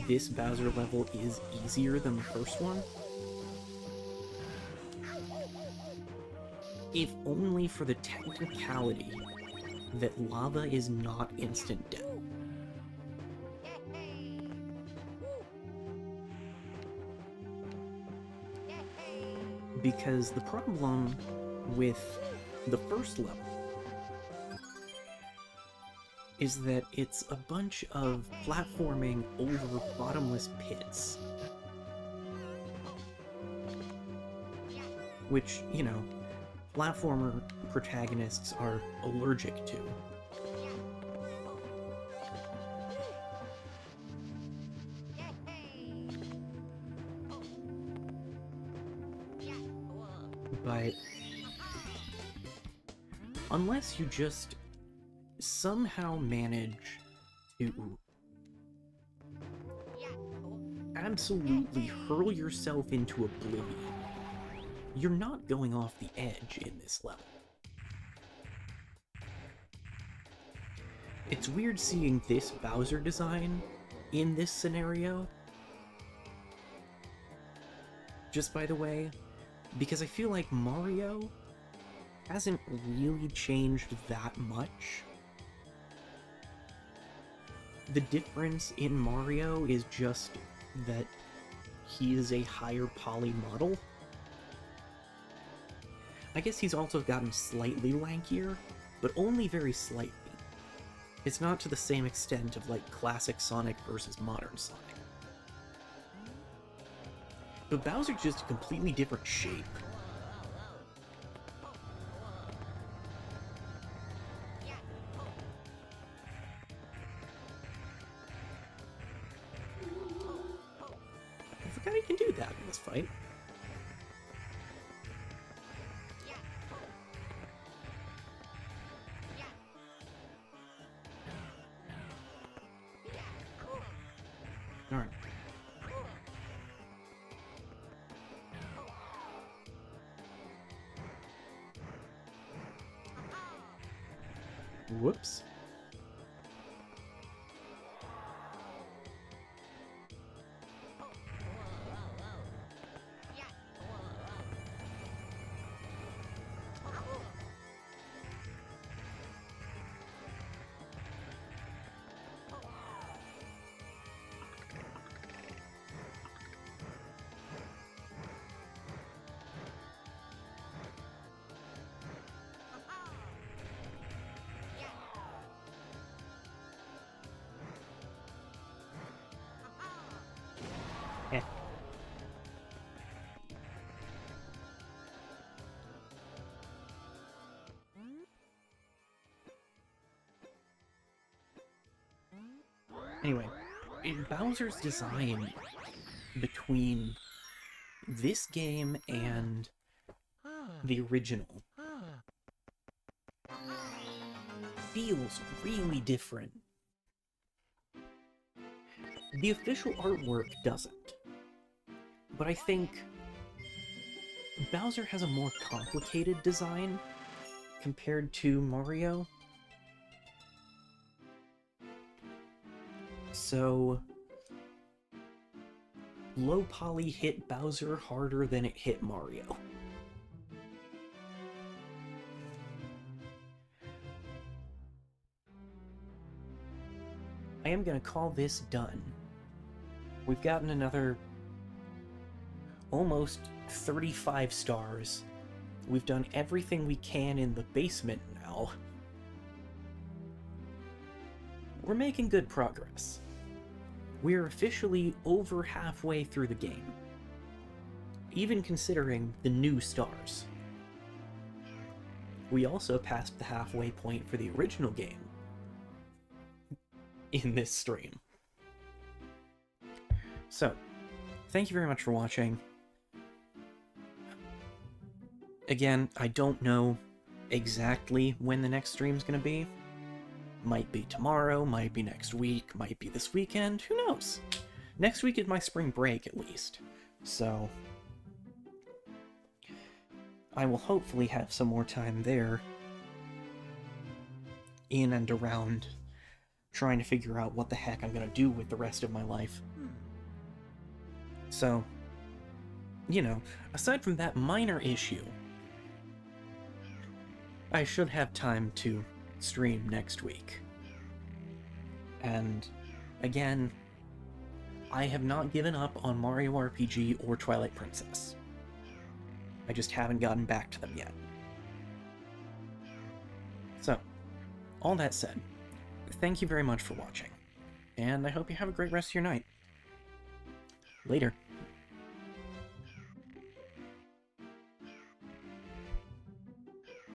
this Bowser level is easier than the first one. If only for the technicality that lava is not instant death. Because the problem with the first level is that it's a bunch of platforming over bottomless pits. Which, you know, platformer protagonists are allergic to. But unless you just somehow manage to absolutely hurl yourself into oblivion, you're not going off the edge in this level. It's weird seeing this Bowser design in this scenario. Just by the way, because I feel like Mario hasn't really changed that much. The difference in Mario is just that he is a higher poly model. I guess he's also gotten slightly lankier, but only very slightly. It's not to the same extent of, like, classic Sonic versus modern Sonic. But Bowser's just a completely different shape. I forgot he can do that in this fight. Alright. Whoops. Eh. Anyway, in Bowser's design between this game and the original feels really different. The official artwork doesn't. But I think Bowser has a more complicated design compared to Mario. So low poly hit Bowser harder than it hit Mario. I am gonna call this done. We've gotten another almost 35 stars. We've done everything we can in the basement now. We're making good progress. we're officially over halfway through the game, even considering the new stars. We also passed the halfway point for the original game in this stream. So, thank you very much for watching. Again, I don't know exactly when the next stream's gonna be. Might be tomorrow, might be next week, might be this weekend, who knows? Next week is my spring break, at least. So, I will hopefully have some more time there in and around trying to figure out what the heck I'm gonna do with the rest of my life. So, you know, aside from that minor issue, I should have time to stream next week. And, again, I have not given up on Mario RPG or Twilight Princess. I just haven't gotten back to them yet. So, all that said, thank you very much for watching, and I hope you have a great rest of your night. Later.